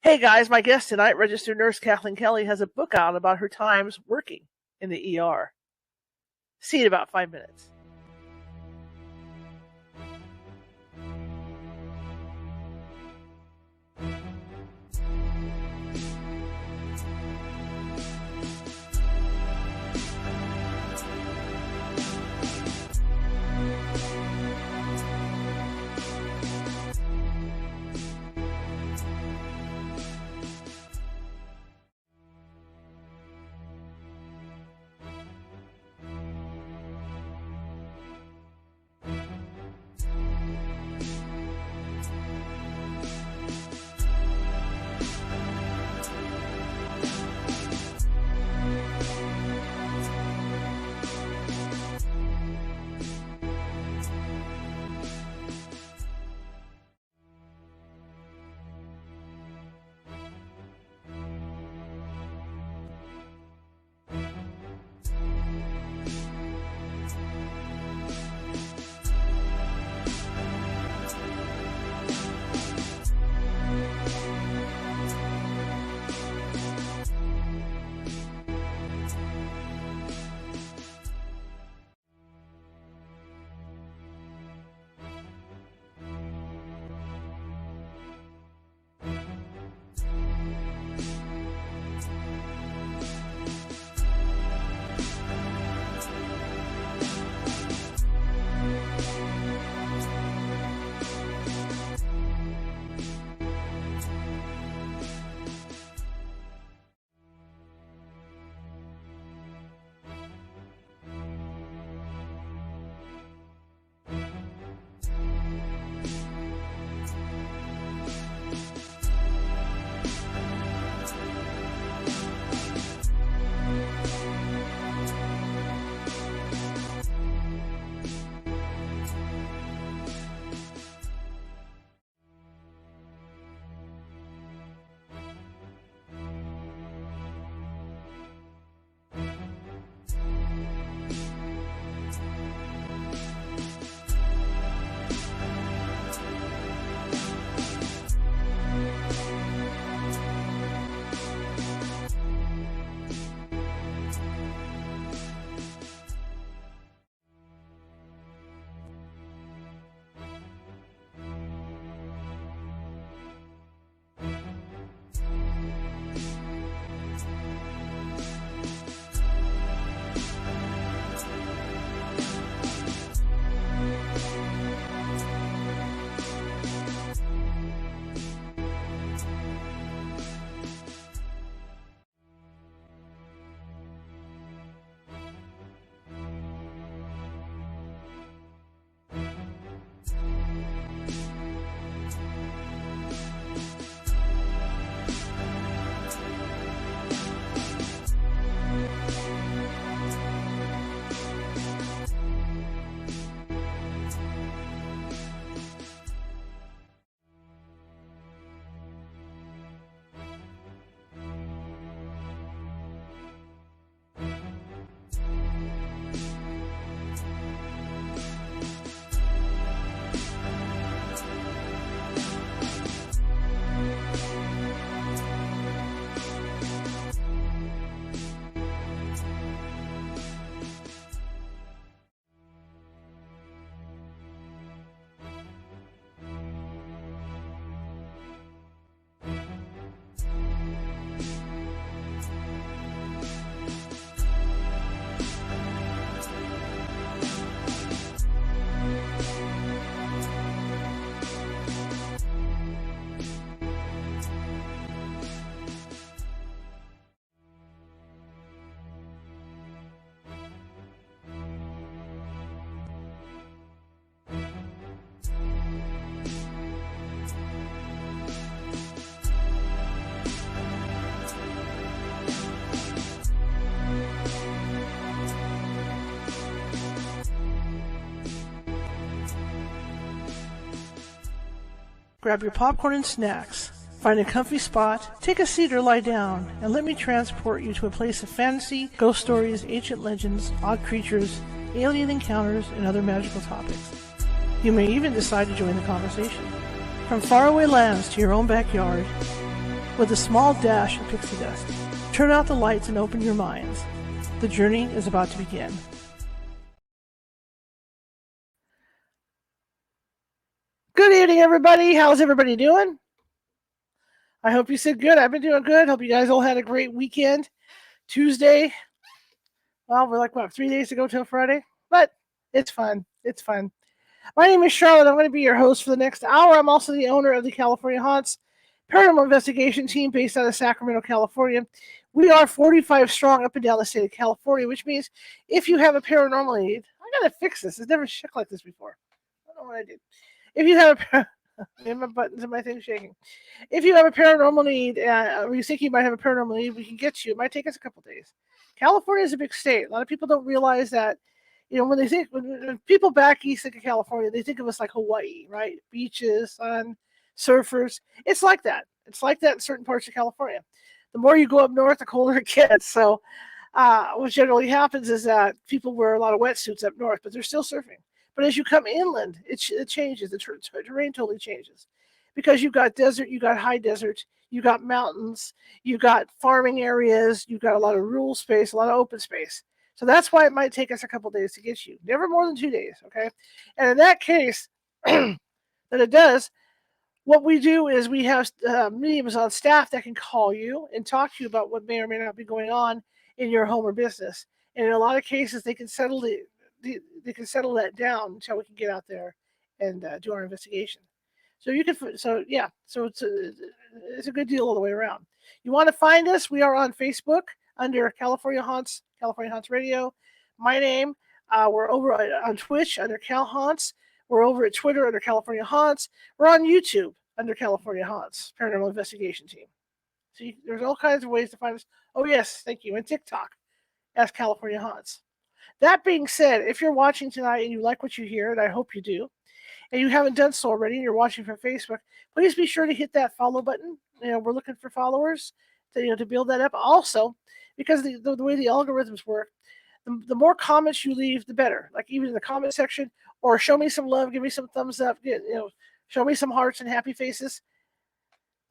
Hey guys, my guest tonight, registered nurse Kathleen Kelly, has a book out about her times working in the ER. See you in about 5 minutes. Grab your popcorn and snacks. Find a comfy spot, take a seat or lie down, and let me transport you to a place of fantasy, ghost stories, ancient legends, odd creatures, alien encounters, and other magical topics. You may even decide to join the conversation. From faraway lands to your own backyard, with a small dash of pixie dust. Turn out the lights and open your minds. The journey is about to begin. Good evening, everybody. How's everybody doing? I hope you said good. I've been doing good. Hope you guys all had a great weekend. Tuesday. Well, we're like, 3 days to go till Friday? But it's fun. It's fun. My name is Charlotte. I'm going to be your host for the next hour. I'm also the owner of the California Haunts Paranormal Investigation Team based out of Sacramento, California. We are 45 strong up and down the state of California, which means if you have a paranormal need, I got to fix this. It's never shook like this before. I don't know what I did. If you have a my buttons and my thing's shaking. If you have a paranormal need, or you think you might have a paranormal need, we can get you. It might take us a couple days. California is a big state. A lot of people don't realize that. You know, when people back east think of California, they think of us like Hawaii, right? Beaches, sun, surfers. It's like that. It's like that in certain parts of California. The more you go up north, the colder it gets. So, what generally happens is that people wear a lot of wetsuits up north, but they're still surfing. But as you come inland, it changes. The terrain totally changes because you've got desert, you've got high desert, you've got mountains, you've got farming areas, you've got a lot of rural space, a lot of open space. So that's why it might take us a couple days to get you. Never more than 2 days, okay? And in that case, that it does, what we do is we have mediums on staff that can call you and talk to you about what may or may not be going on in your home or business. And in a lot of cases, they can settle that down until we can get out there and do our investigation. So it's a good deal all the way around. You want to find us? We are on Facebook under California Haunts Radio. My name. We're over on Twitch under Cal Haunts. We're over at Twitter under California Haunts. We're on YouTube under California Haunts Paranormal Investigation Team. See, there's all kinds of ways to find us. Oh yes, thank you. And TikTok as California Haunts. That being said, if you're watching tonight and you like what you hear, and I hope you do, and you haven't done so already, and you're watching from Facebook, please be sure to hit that follow button. You know, we're looking for followers to build that up. Also, because the way the algorithms work, the more comments you leave, the better. Like even in the comment section, or show me some love, give me some thumbs up, show me some hearts and happy faces.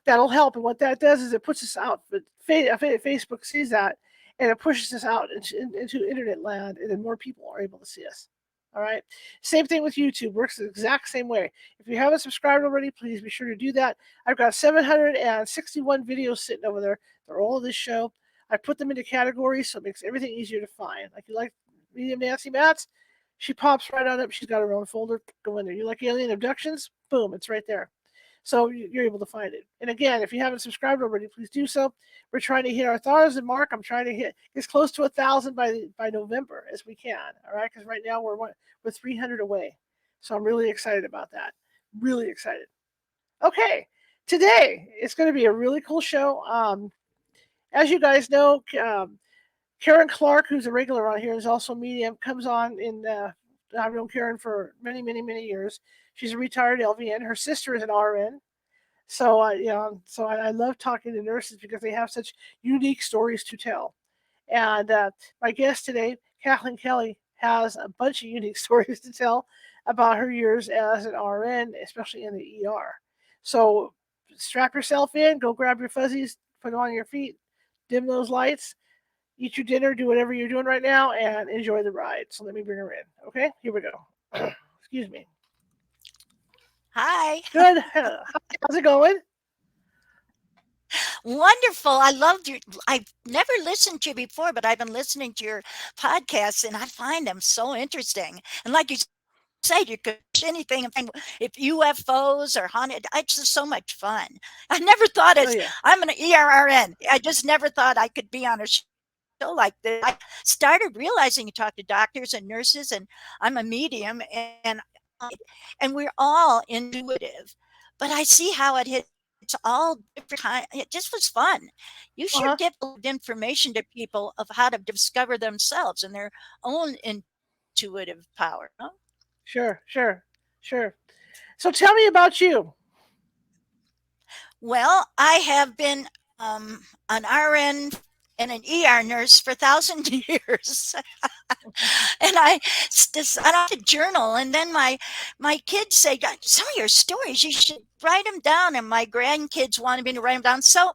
That'll help. And what that does is it puts us out. But Facebook sees that, and it pushes us out into internet land, and then more people are able to see us. All right. Same thing with YouTube. Works the exact same way. If you haven't subscribed already, please be sure to do that. I've got 761 videos sitting over there. They're all of this show. I put them into categories, so it makes everything easier to find. Like you like Medium Nancy Matz, she pops right on up. She's got her own folder. Go in there. You like alien abductions? Boom, it's right there. So you're able to find it. And again, if you haven't subscribed already, please do so. We're trying to hit our 1,000 mark. I'm trying to hit as close to 1,000 by November as we can. All right, because right now we're 300 away. So I'm really excited about that. Really excited. Okay, today it's going to be a really cool show. As you guys know, Karen Clark, who's a regular on here, is also a medium. Comes on in. I've known Karen for many, many, many years. She's a retired LVN. Her sister is an RN. So I love talking to nurses because they have such unique stories to tell. And my guest today, Kathleen Kelly, has a bunch of unique stories to tell about her years as an RN, especially in the ER. So strap yourself in, go grab your fuzzies, put them on your feet, dim those lights, eat your dinner, do whatever you're doing right now, and enjoy the ride. So let me bring her in. Okay, here we go. Excuse me. Hi. Good. How's it going? Wonderful. I loved your I've never listened to you before, but I've been listening to your podcasts and I find them so interesting. And like you said, you could watch anything and find if UFOs or haunted. It's just so much fun. I never thought Oh as yeah. I'm an ERRN. I just never thought I could be on a show like this. I started realizing you talk to doctors and nurses, and I'm a medium, and we're all intuitive. But I see how it hits all different kind. It just was fun. You Uh should huh. give a lot of information to people of how to discover themselves and their own intuitive power. Huh? Sure. Sure. Sure. So tell me about you. Well, I have been an RN and an ER nurse for 1,000 years. And I like to journal, and then my kids say, "God, some of your stories, you should write them down." And my grandkids wanted me to write them down, so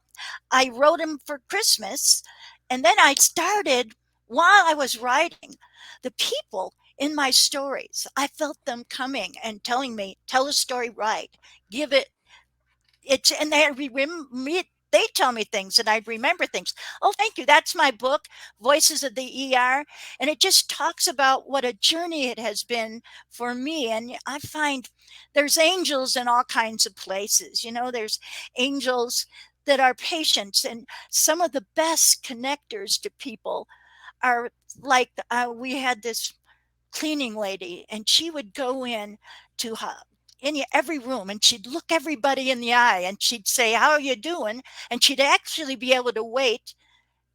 I wrote them for Christmas. And then I started while I was writing. The people in my stories, I felt them coming and telling me, tell a story right, give it it's and they tell me things and I remember things. Oh, thank you. That's my book, Voices of the ER. And it just talks about what a journey it has been for me. And I find there's angels in all kinds of places. There's angels that are patients, and some of the best connectors to people are like we had this cleaning lady, and she would go in every room, and she'd look everybody in the eye, and she'd say, how are you doing? And she'd actually be able to wait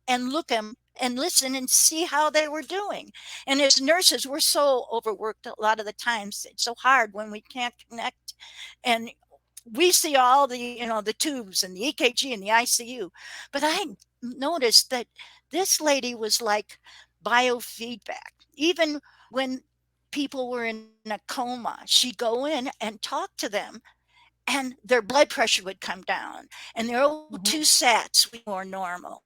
and look them and listen and see how they were doing. And as nurses, we're so overworked a lot of the times. It's so hard when we can't connect, and we see all the tubes and the EKG and the ICU. But I noticed that this lady was like biofeedback. Even when people were in a coma, she'd go in and talk to them, and their blood pressure would come down, and their O2 Mhm. sats would be more normal,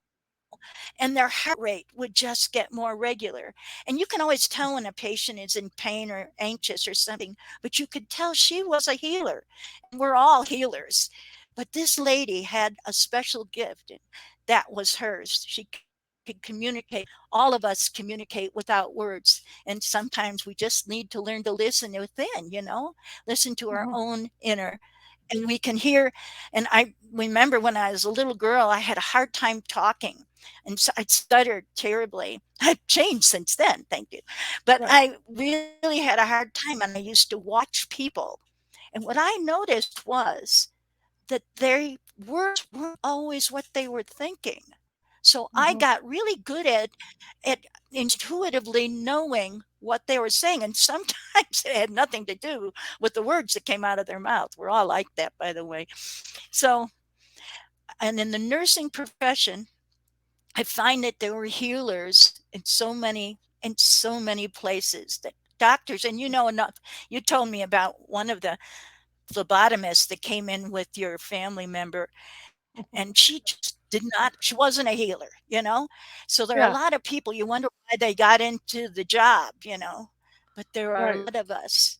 and their heart rate would just get more regular. And you can always tell when a patient is in pain or anxious or something, but you could tell she was a healer, and we're all healers. But this lady had a special gift, and that was hers. She could communicate. All of us communicate without words, and sometimes we just need to learn to listen within, listen to our Mhm. own inner, and we can hear. And I remember when I was a little girl, I had a hard time talking, and so I stuttered terribly. I've changed since then, thank you. But Right. I really had a hard time, and I used to watch people. And what I noticed was that their words weren't always what they were thinking. So I Mhm. got really good at intuitively knowing what they were saying. And sometimes it had nothing to do with the words that came out of their mouth. We're all like that, by the way. So, and in the nursing profession, I find that there were healers in so many places, that doctors, and enough. You told me about one of the phlebotomists that came in with your family member, and she just did not, she wasn't a healer. So there are a lot Yeah. of people, you wonder why they got into the job. But there are a Right. lot of us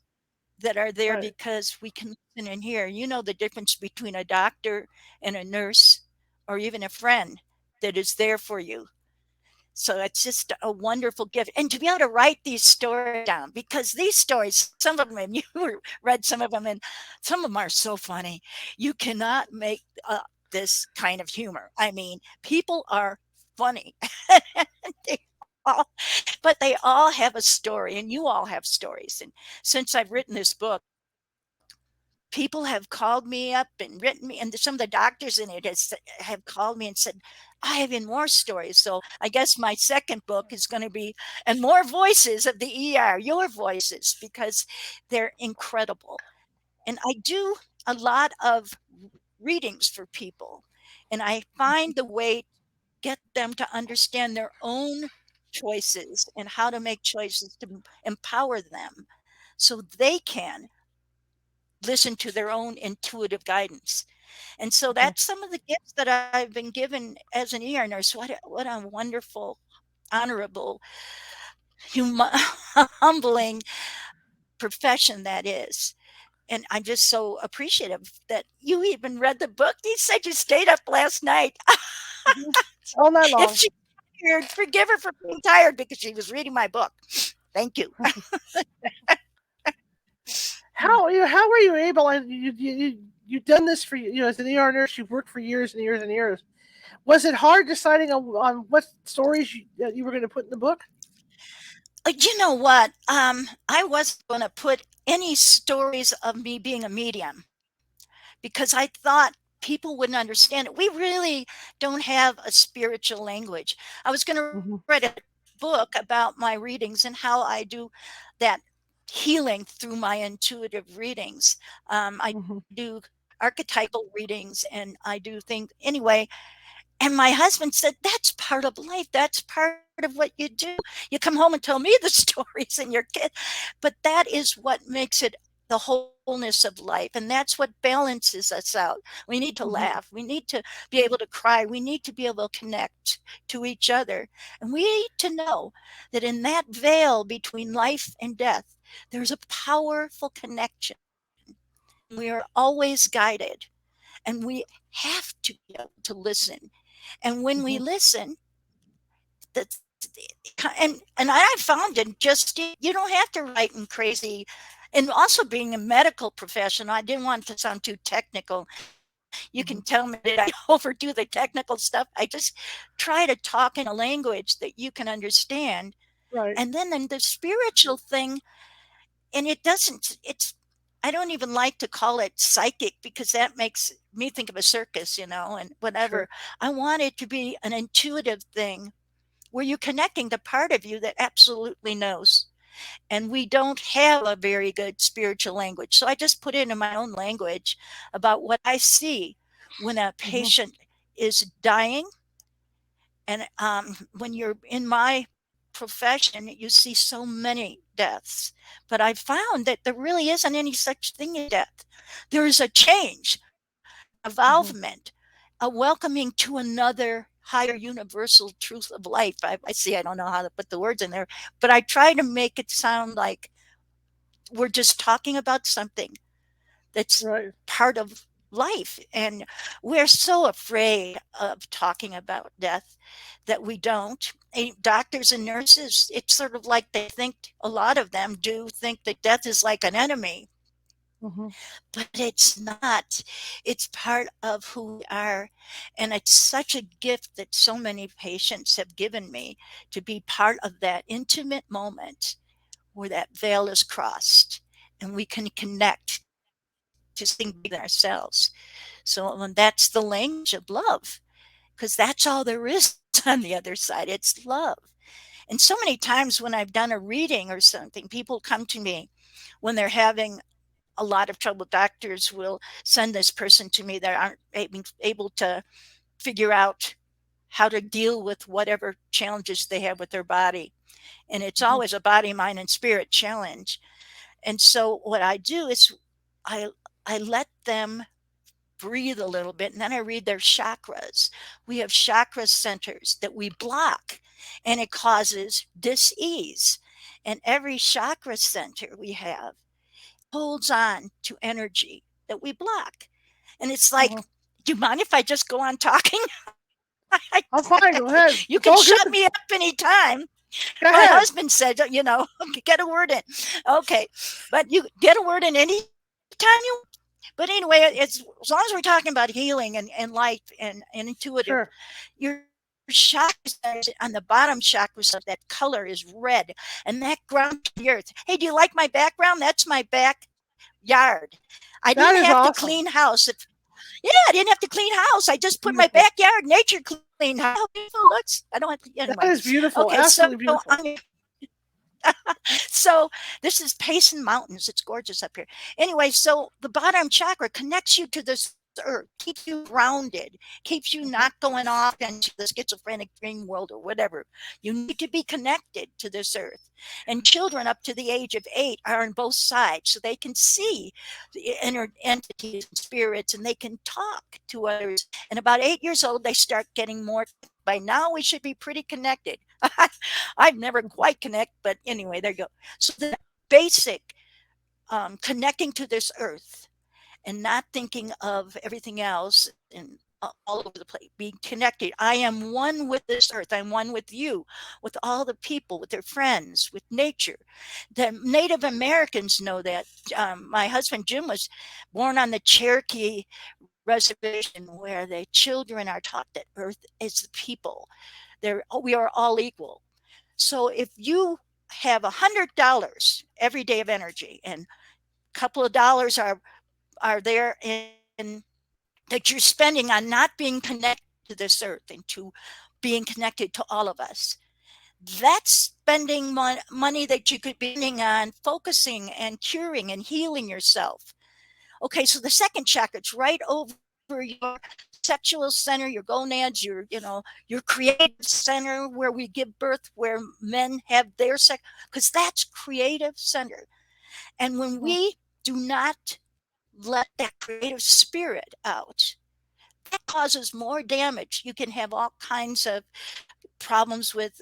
that are there Right. because we can listen and hear. You know the difference between a doctor and a nurse, or even a friend that is there for you. So it's just a wonderful gift. And to be able to write these stories down, because these stories, some of them, and you read some of them, and some of them are so funny. You cannot make this kind of humor. I mean, people are funny. they all, but they all have a story, and you all have stories. And since I've written this book, people have called me up and written me, and some of the doctors in it have called me and said, I have even more stories. So I guess my second book is going to be, and more voices of the ER, your voices, because they're incredible. And I do a lot of readings for people, and I find the way to get them to understand their own choices and how to make choices to empower them so they can listen to their own intuitive guidance. And so Mhm. that's some of the gifts that I've been given as an ER nurse. What a wonderful, honorable, hum- humbling profession that is. And I'm just so appreciative that you even read the book. You said you stayed up last night. Mhm. All night If long. she's tired, forgive her for being tired because she was reading my book. Thank you. How were you able? And you've done this for as an ER nurse. You've worked for years and years and years. Was it hard deciding on what stories that you were going to put in the book? You know what? I wasn't going to put any stories of me being a medium because I thought people wouldn't understand it. We really don't have a spiritual language. I was going to write Hmm. a book about my readings and how I do that healing through my intuitive readings. I Hmm. do archetypal readings, and I do things anyway. And my husband said, that's part of life. That's part of what you do. You come home and tell me the stories and your kid. But that is what makes it the whole wholeness of life. And that's what balances us out. We need to Mhm. laugh. We need to be able to cry. We need to be able to connect to each other. And we need to know that in that veil between life and death, there's a powerful connection. We are always guided, and we have to be able to listen. And when we Mhm. listen, that's and I found it just you don't have to write in crazy. And also being a medical professional, I didn't want to sound too technical. You can tell me Mhm. that I overdo the technical stuff. I just try to talk in a language that you can understand. Right. And then the spiritual thing, and it doesn't, it's, I don't even like to call it psychic because that makes me think of a circus, and Sure. whatever. I want it to be an intuitive thing where you're connecting the part of you that absolutely knows. And we don't have a very good spiritual language. So I just put it in my own language about what I see when a Mhm. patient is dying. And when you're in my profession, you see so many deaths. But I found that there really isn't any such thing as death. There is a change, an Mhm. evolvement, a welcoming to another higher universal truth of life. I see, I don't know how to put the words in there, but I try to make it sound like we're just talking about something that's Right. part of life. And we're so afraid of talking about death that we don't. Doctors and nurses, it's sort of like they think, a lot of them do think that death is like an enemy, Mhm. but it's not. It's part of who we are. And it's such a gift that so many patients have given me to be part of that intimate moment where that veil is crossed and we can connect to something bigger than ourselves. So that's the language of love, because that's all there is on the other side. It's love. And so many times when I've done a reading or something, people come to me when they're having a lot of trouble. Doctors will send this person to me that aren't able to figure out how to deal with whatever challenges they have with their body. And it's Mhm. always a body, mind, and spirit challenge. And so what I do is I I let them breathe a little bit, and then I read their chakras. We have chakra centers that we block, and it causes dis-ease. And every chakra center we have holds on to energy that we block. And it's like, Uh-huh. do you mind if I just go on talking? I'm fine. Go You ahead. can It's shut all me good. up anytime. Go My ahead. husband said, get a word in. Okay. But you get a word in any time you. But anyway, it's as long as we're talking about healing and life and intuitive, Sure. your chakra centers on the bottom chakra center, that color is red, and that grounds you to the earth. Hey, do you like my background? That's my backyard. I That didn't is have to awesome. clean house. Yeah, I didn't have to clean house. I just put my Beautiful. backyard nature clean house. How beautiful it looks. I don't have to, That anyway. is beautiful. Okay, so Absolutely beautiful. so this is Payson Mountains. It's gorgeous up here. Anyway, so the bottom chakra connects you to this earth, keeps you grounded, keeps you not Mhm. going off into the schizophrenic dream world or whatever. You need to be connected to this earth. And children up to the age of 8 are on both sides, so they can see the inner entities and spirits, and they can talk to others. And about 8 years old, they start getting more. By now, we should be pretty connected. I've never quite connect, but anyway, there you go. So the basic connecting to this earth and not thinking of everything else and all over the place, being connected. I am one with this earth. I'm one with you, with all the people, with their friends, with nature. The Native Americans know that. My husband Jim was born on the Cherokee reservation where the children are taught that earth is the people. We are all equal. So if you have $100 every day of energy, and a couple of dollars are there in that you're spending on not being connected to this earth and to being connected to all of us, that's spending money that you could be spending on focusing and curing and healing yourself. Okay, so the second chakra, it's right over your sexual center, your gonads, your creative center where we give birth, where men have their sex, because that's creative center. And when Mhm. we do not let that creative spirit out, that causes more damage. You can have all kinds of problems with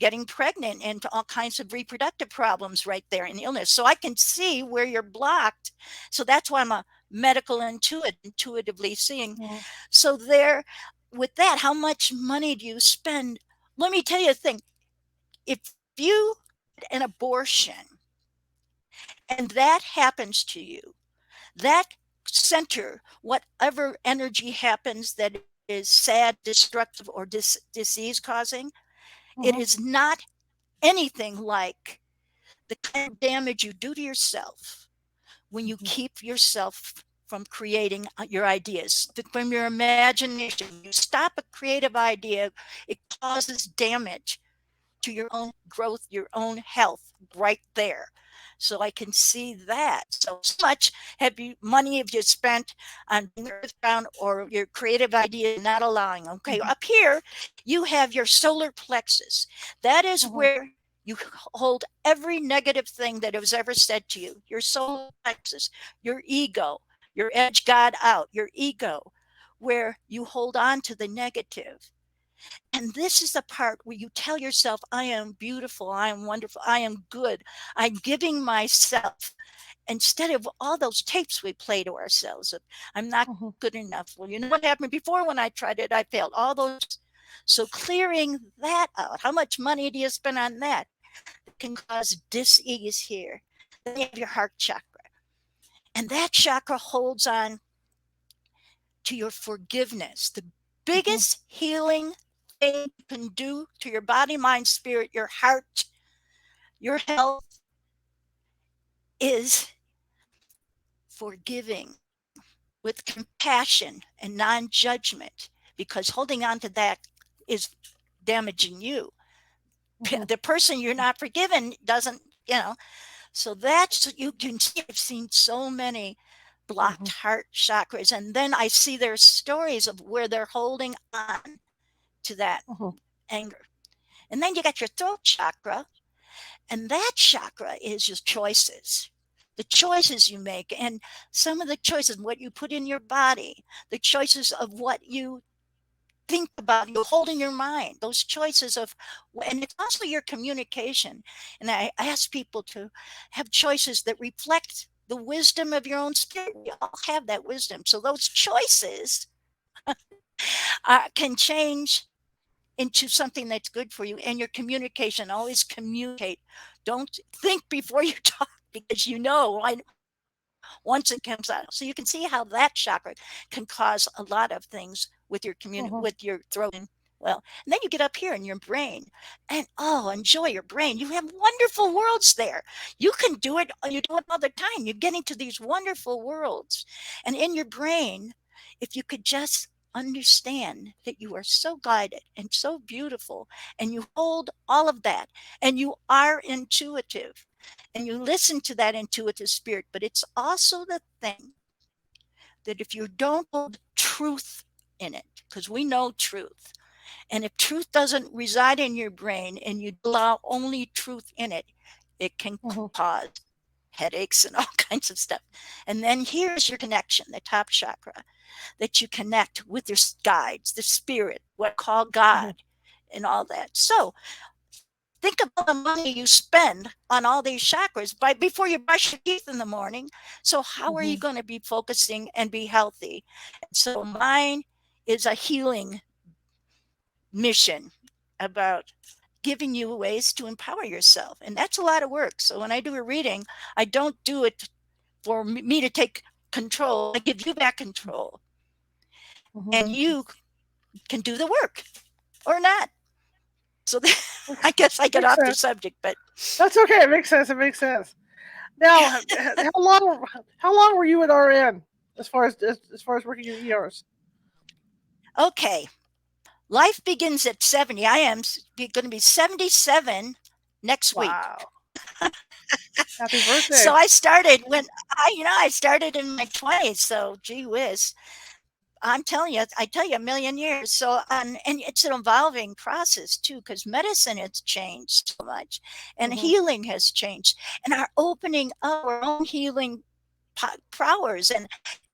getting pregnant and all kinds of reproductive problems right there in illness. So I can see where you're blocked. So that's why I'm a medical intuitively seeing. Mhm. So there, with that, how much money do you spend? Let me tell you a thing. If you get an abortion and that happens to you, that center, whatever energy happens that is sad, destructive, or disease causing, it Mhm. is not anything like the kind of damage you do to yourself when you Mhm. keep yourself from creating your ideas, from your imagination. You stop a creative idea, it causes damage to your own growth, your own health right there. So I can see that. So much money have you spent on the earthbound or your creative ideas not allowing? Okay, Mhm. up here you have your solar plexus. That is Mhm. where you hold every negative thing that was ever said to you. Your solar plexus, your ego, your edge God out, your ego, where you hold on to the negative. And this is the part where you tell yourself, I am beautiful, I am wonderful, I am good. I'm giving myself, instead of all those tapes we play to ourselves of, I'm not Mhm. good enough. Well, you know what happened before when I tried it? I failed. All those. So clearing that out, how much money do you spend on that? It can cause dis-ease here. Then you have your heart chakra. And that chakra holds on to your forgiveness. The Mhm. biggest healing thing you can do to your body, mind, spirit, your heart, your health is forgiving with compassion and non judgment, because holding on to that is damaging you. Mhm. The person you're not forgiven doesn't, you know. So that's, you can see, I've seen so many blocked Mhm. heart chakras. And then I see their stories of where they're holding on to that Mhm. anger. And then you got your throat chakra, and that chakra is your choices. The choices you make, and some of the choices, what you put in your body, the choices of what you think about, you hold in your mind, those choices of, and it's also your communication. And I ask people to have choices that reflect the wisdom of your own spirit. We all have that wisdom. So those choices can change into something that's good for you. And your communication, always communicate. Don't think before you talk, because you know once it comes out. So you can see how that chakra can cause a lot of things with your Mhm. with your throat. And well, and then you get up here in your brain, and oh, enjoy your brain. You have wonderful worlds there. You can do it, you do it all the time. You're getting to these wonderful worlds. And in your brain, if you could just understand that you are so guided and so beautiful, and you hold all of that, and you are intuitive, and you listen to that intuitive spirit. But it's also the thing that if you don't hold truth in it, because we know truth, and if truth doesn't reside in your brain and you allow only truth in it, it can Mhm. cause headaches and all kinds of stuff. And then here's your connection, the top chakra, that you connect with your guides, the spirit, what I call God, Mhm. and all that. So think about the money you spend on all these chakras by before you brush your teeth in the morning. So how are you Mhm. going to be focusing and be healthy? And so mine is a healing mission about giving you ways to empower yourself. And that's a lot of work. So when I do a reading, I don't do it for me to take control. I give you back control, Mhm. and you can do the work or not. So I Makes guess I get makes off the sense. subject, but That's okay. It makes sense. It makes sense. Now, how long were you at RN as far as working in ERs? okay. Life begins at 70. I am going to be 77 next week. Wow. Happy birthday. So I started when I started in my 20s. So gee whiz, I'm telling you, I tell you, a million years. So and it's an evolving process too, because medicine has changed so much, and Mhm. healing has changed, and our opening up our own healing powers,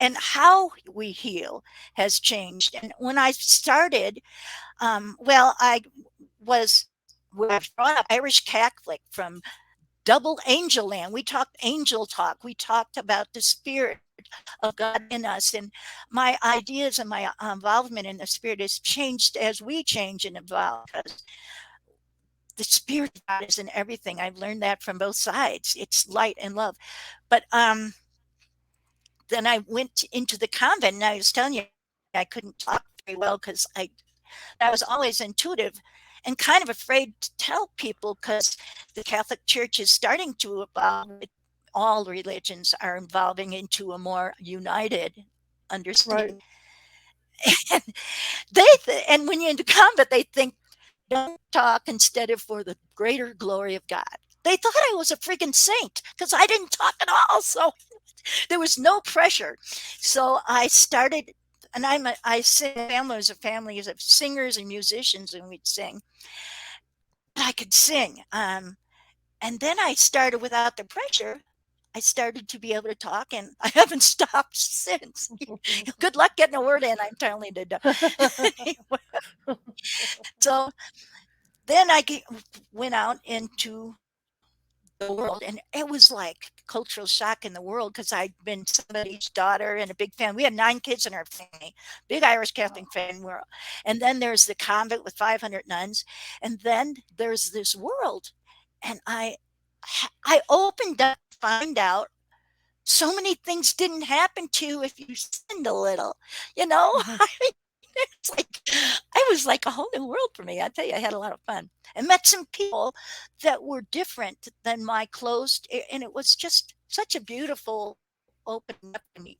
and how we heal has changed. And when I started, well, I was I was brought up Irish Catholic from double angel land. We talked angel talk. We talked about the spirit of God in us, and my ideas and my involvement in the spirit has changed as we change and evolve, because the spirit of God is in everything. I've learned that from both sides. It's light and love. But then I went into the convent, and I was telling you, I couldn't talk very well because I was always intuitive and kind of afraid to tell people, because the Catholic Church is starting to evolve. All religions are evolving into a more united Right. understanding. And and when you're in the convent, they think, don't talk instead of for the greater glory of God. They thought I was a freaking saint because I didn't talk at all. So there was no pressure. So I started, and I sing. Family was a family of singers and musicians, and we'd sing. But I could sing. And then I started without the pressure. I started to be able to talk, and I haven't stopped since. Good luck getting a word in. I'm telling you. Anyway, so then went out into the world, and it was like cultural shock in the world, because I'd been somebody's daughter and a big family. We had 9 kids in our family, big Irish Catholic family. And then there's the convent with 500 nuns, and then there's this world, and I opened up to find out so many things didn't happen to you if you sinned a little, you know. It's like, I was like a whole new world for me. I tell you, I had a lot of fun and met some people that were different than my closed, and it was just such a beautiful opening up to me.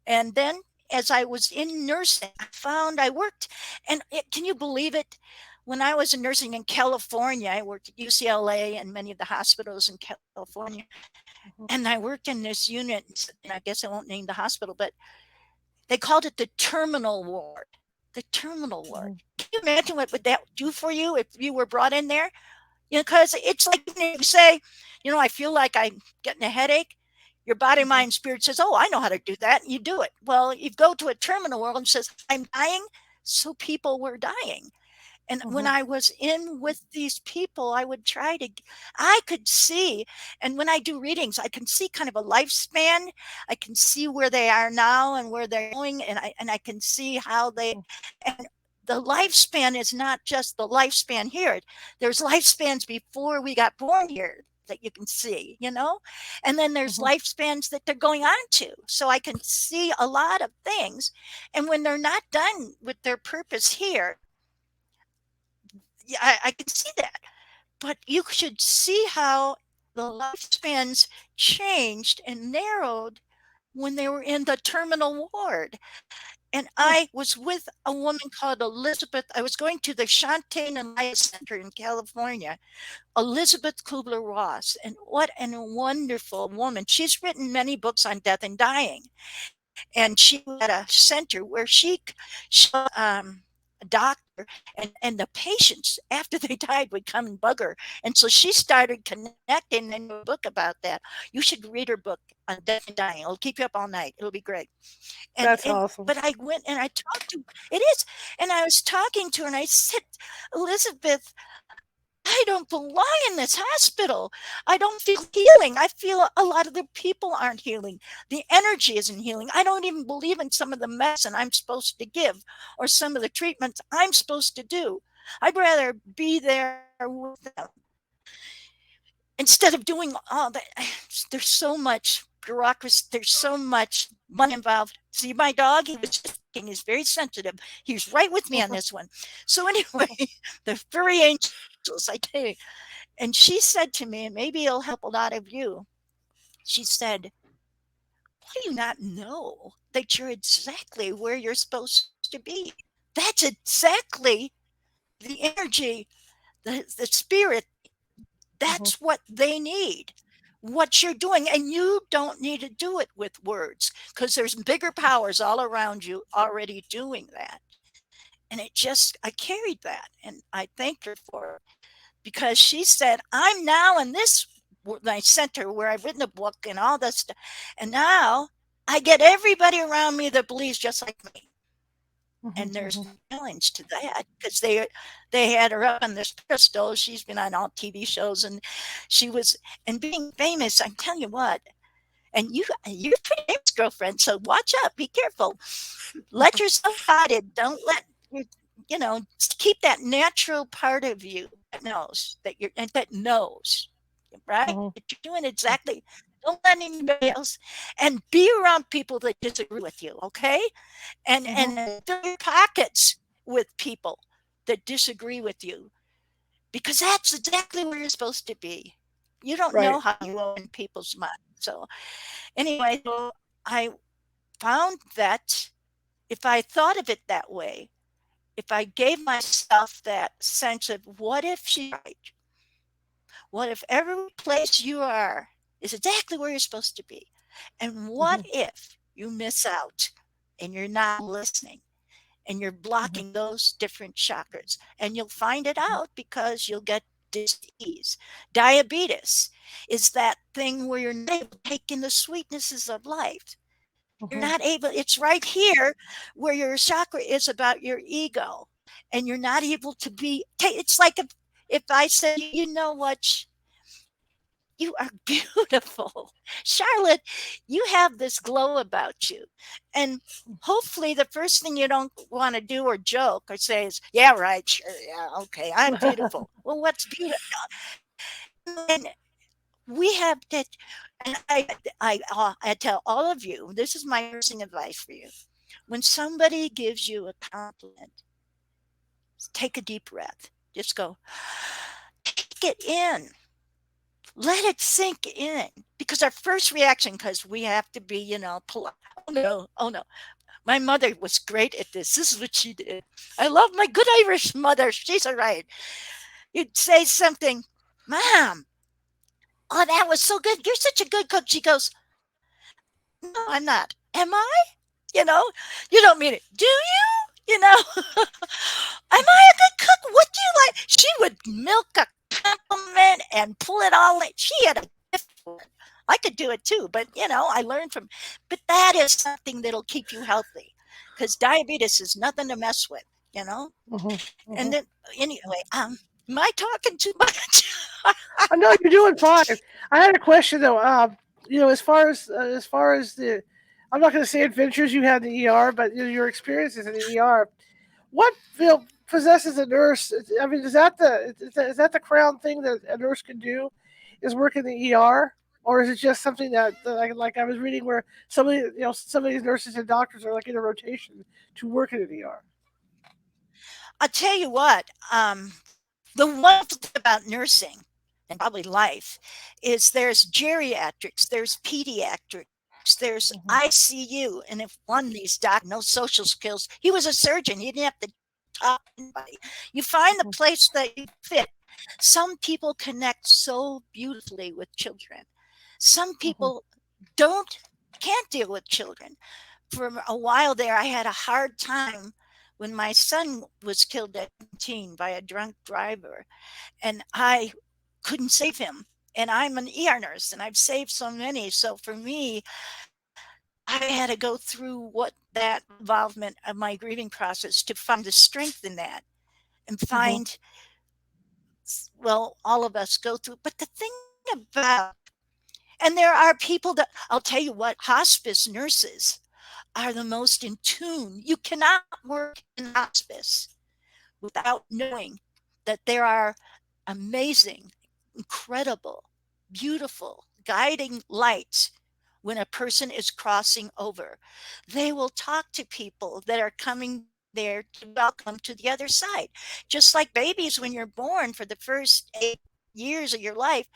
And then as I was in nursing, I worked, and can you believe it? When I was in nursing in California, I worked at UCLA and many of the hospitals in California, and I worked in this unit, and I guess I won't name the hospital, but they called it the terminal ward. The terminal ward. Can you imagine what would that do for you if you were brought in there? You know, because it's like, even if you say, I feel like I'm getting a headache. Your body, mind, spirit says, "Oh, I know how to do that," and you do it. Well, you go to a terminal world and says, "I'm dying," so people were dying. And when I was in with these people, I would I could see, and when I do readings, I can see kind of a lifespan. I can see where they are now and where they're going, and I can see how and the lifespan is not just the lifespan here. There's lifespans before we got born here that you can see, and then there's lifespans that they're going on to. So I can see a lot of things. And when they're not done with their purpose here, yeah, I can see that. But you should see how the lifespans changed and narrowed when they were in the terminal ward. And I was with a woman called Elizabeth. I was going to the Shante and Elias Center in California, Elizabeth Kubler-Ross. And what a wonderful woman. She's written many books on death and dying. And she had a center where she a doctor, and the patients after they died would come and bug her. And so she started connecting and a book about that. You should read her book on death and dying. It'll keep you up all night. It'll be great. That's And awesome. but I went and I talked to it is, and I was talking to her, and I said, "Elizabeth, I don't belong in this hospital. I don't feel healing. I feel a lot of the people aren't healing. The energy isn't healing. I don't even believe in some of the medicine I'm supposed to give or some of the treatments I'm supposed to do. I'd rather be there with them instead of doing all that." There's so much bureaucracy. There's so much money involved. See, my dog, he was just he's very sensitive. He's right with me on this one. So anyway, the furry angels, I tell you. And she said to me, and maybe it'll help a lot of you. She said, "Why do you not know that you're exactly where you're supposed to be? That's exactly the energy, the spirit. That's what they need. What you're doing, and you don't need to do it with words, because there's bigger powers all around you already doing that." And I carried that, and I thanked her for it, because she said, "I'm now in this my center where I've written a book and all this stuff. And now I get everybody around me that believes just like me. And there's Mhm. no challenge to that because they had her up on this pedestal. She's been on all TV shows and she was and being famous. I'm telling you what, and you're pretty famous, girlfriend. So watch out, be careful. Let yourself guided. Don't let your keep that natural part of you that knows that you're and that knows, right? Mhm. That you're doing exactly. Don't let anybody else and be around people that disagree with you, okay? Mhm. And fill your pockets with people that disagree with you because that's exactly where you're supposed to be. You don't Right. know how you open people's minds. So anyway, so I found that if I thought of it that way, if I gave myself that sense of what if she's right? What if every place you are is exactly where you're supposed to be? And what Mhm. if you miss out and you're not listening and you're Mhm. blocking those different chakras? And you'll find it Mhm. out because you'll get disease. Diabetes is that thing where you're not able to take in the sweetnesses of life. You're Mhm. not able, it's right here where your chakra is about your ego. And you're not able to be, it's like if I said, you know what, you are beautiful. Charlotte, you have this glow about you. And hopefully, the first thing you don't want to do or joke or say is, yeah, right, sure, yeah, okay, I'm beautiful. Well, what's beautiful? And we have to, and I tell all of you, this is my nursing advice for you. When somebody gives you a compliment, take a deep breath. Just go, take it in. Let it sink in because our first reaction, because we have to be, polite. Oh no, oh no. My mother was great at this. This is what she did. I love my good Irish mother. She's all right. You'd say something, Mom, oh, that was so good. You're such a good cook. She goes, No, I'm not. Am I? You know, you don't mean it. Do you? Am I a good cook? What do you like? She would milk a compliment and pull it all in. She had a gift for it. I could do it too, but I learned from. But that is something that'll keep you healthy, because diabetes is nothing to mess with. You know. Mhm. And Mhm. then anyway, am I talking too much? I know you're doing fine. I had a question though. As far as the, I'm not going to say adventures you had in the ER, but your experiences in the ER. What possesses a nurse? I mean, is that the crown thing that a nurse can do? Is work in the ER, or is it just something that like I was reading where some of these nurses and doctors are like in a rotation to work in an ER. I'll tell you what. The wonderful thing about nursing and probably life is there's geriatrics, there's pediatrics, there's Mhm. ICU, and if one of these doc no social skills, he was a surgeon. He didn't have to talk to anybody. You find the Mhm. place that you fit. Some people connect so beautifully with children. Some Mhm. people don't can't deal with children. For a while there, I had a hard time when my son was killed at 17 by a drunk driver and I couldn't save him. And I'm an ER nurse and I've saved so many. So for me, I had to go through what that involvement of my grieving process to find the strength in that and Mhm. find, well, all of us go through. But the thing about, and there are people that, I'll tell you what, hospice nurses are the most in tune. You cannot work in hospice without knowing that there are amazing, incredible, beautiful guiding lights when a person is crossing over. They will talk to people that are coming there to welcome to the other side. Just like babies, when you're born for the first 8 years of your life,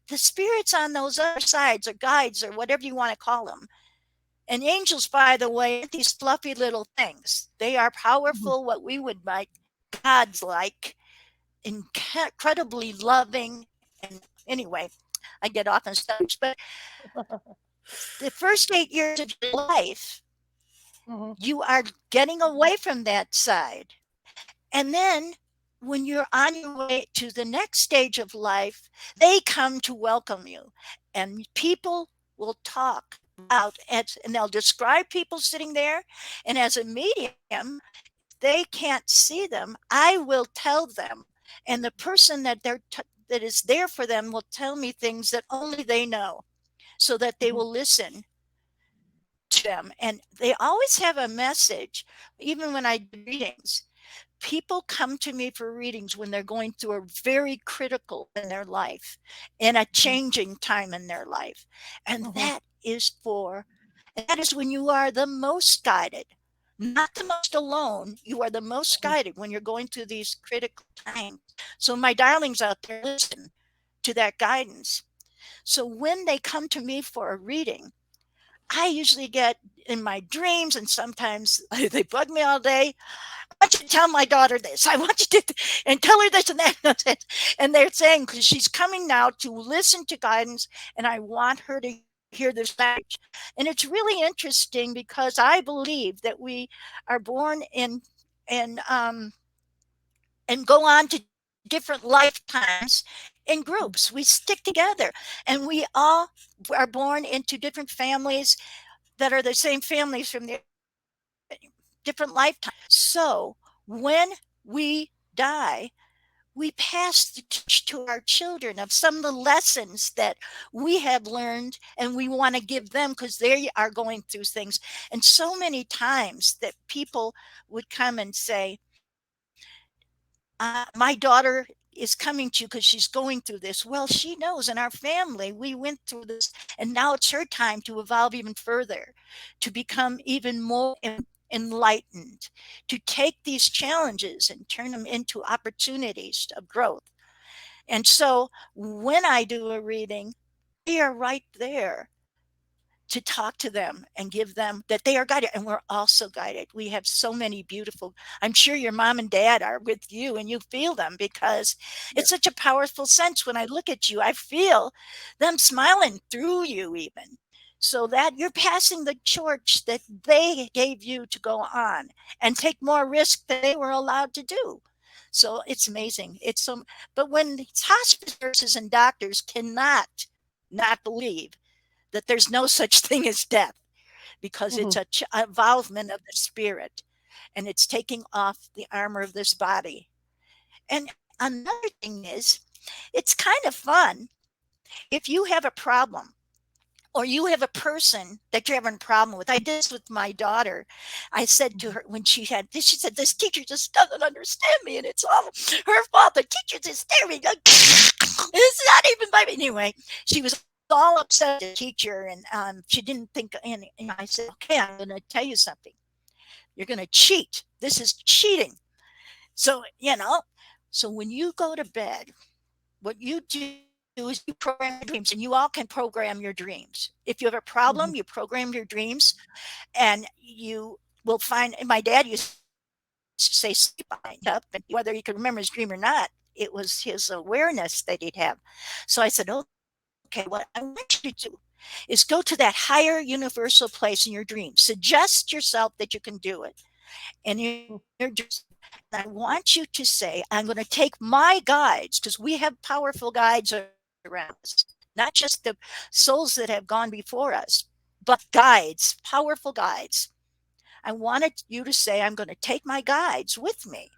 the spirits on those other sides or guides or whatever you want to call them. And angels, by the way, aren't these fluffy little things. They are Mhm. powerful, what we would like gods like, incredibly loving. And anyway, I get off on subjects, but the first 8 years of your life, Mhm. you are getting away from that side. And then when you're on your way to the next stage of life, they come to welcome you. And people will talk about and they'll describe people sitting there. And as a medium, they can't see them, I will tell them. And the person that is there for them will tell me things that only they know so that they Mhm. will listen to them. And they always have a message, even when I do readings. People come to me for readings when they're going through a very critical in their life, in a Mhm. changing time in their life. And Mhm. that is when you are the most guided, not the most alone. You are the most Mhm. guided when you're going through these critical times. So, my darlings out there, listen to that guidance. So, when they come to me for a reading, I usually get in my dreams, and sometimes they bug me all day. I want you to tell my daughter this. I want you to, and tell her this and that. And they're saying, because she's coming now to listen to guidance, and I want her to hear this message. And it's really interesting because I believe that we are born in and go on to different lifetimes in groups. We stick together, and we all are born into different families that are the same families from the different lifetimes. So when we die, we pass the torch to our children of some of the lessons that we have learned, and we want to give them because they are going through things. And so many times that people would come and say, my daughter is coming to you because she's going through this. Well, she knows in our family we went through this, and now it's her time to evolve even further, to become even more enlightened, to take these challenges and turn them into opportunities of growth. And so when I do a reading, we are right there to talk to them and give them that they are guided, and we're also guided. We have so many beautiful, I'm sure your mom and dad are with you and you feel them, because Yeah. it's such a powerful sense. When I look at you, I feel them smiling through you, even so that you're passing the torch that they gave you to go on and take more risk than they were allowed to do. So it's amazing. It's so, but when hospice nurses and doctors cannot not believe that there's no such thing as death, because it's Mhm. a involvement of the spirit, and it's taking off the armor of this body. And another thing is, it's kind of fun if you have a problem or you have a person that you're having a problem with. I did this with my daughter. I said to Mhm. her when she had this, she said, "This teacher just doesn't understand me, and it's all her fault. The teacher just staring. It's not even by me." Anyway, she was all upset at the teacher, and she didn't think. And I said, "Okay, I'm going to tell you something. You're going to cheat. This is cheating." So so when you go to bed, what you do is you program your dreams, and you all can program your dreams. If you have a problem, you Mhm. program your dreams, and you will find. And my dad used to say, sleep on it. He'd wake up, and whether he could remember his dream or not, it was his awareness that he'd have. So I said, "Okay, what I want you to do is go to that higher universal place in your dream. Suggest yourself that you can do it in your dreams. And I want you to say, I'm going to take my guides, because we have powerful guides around us, not just the souls that have gone before us, but guides, powerful guides. I wanted you to say, I'm going to take my guides with me,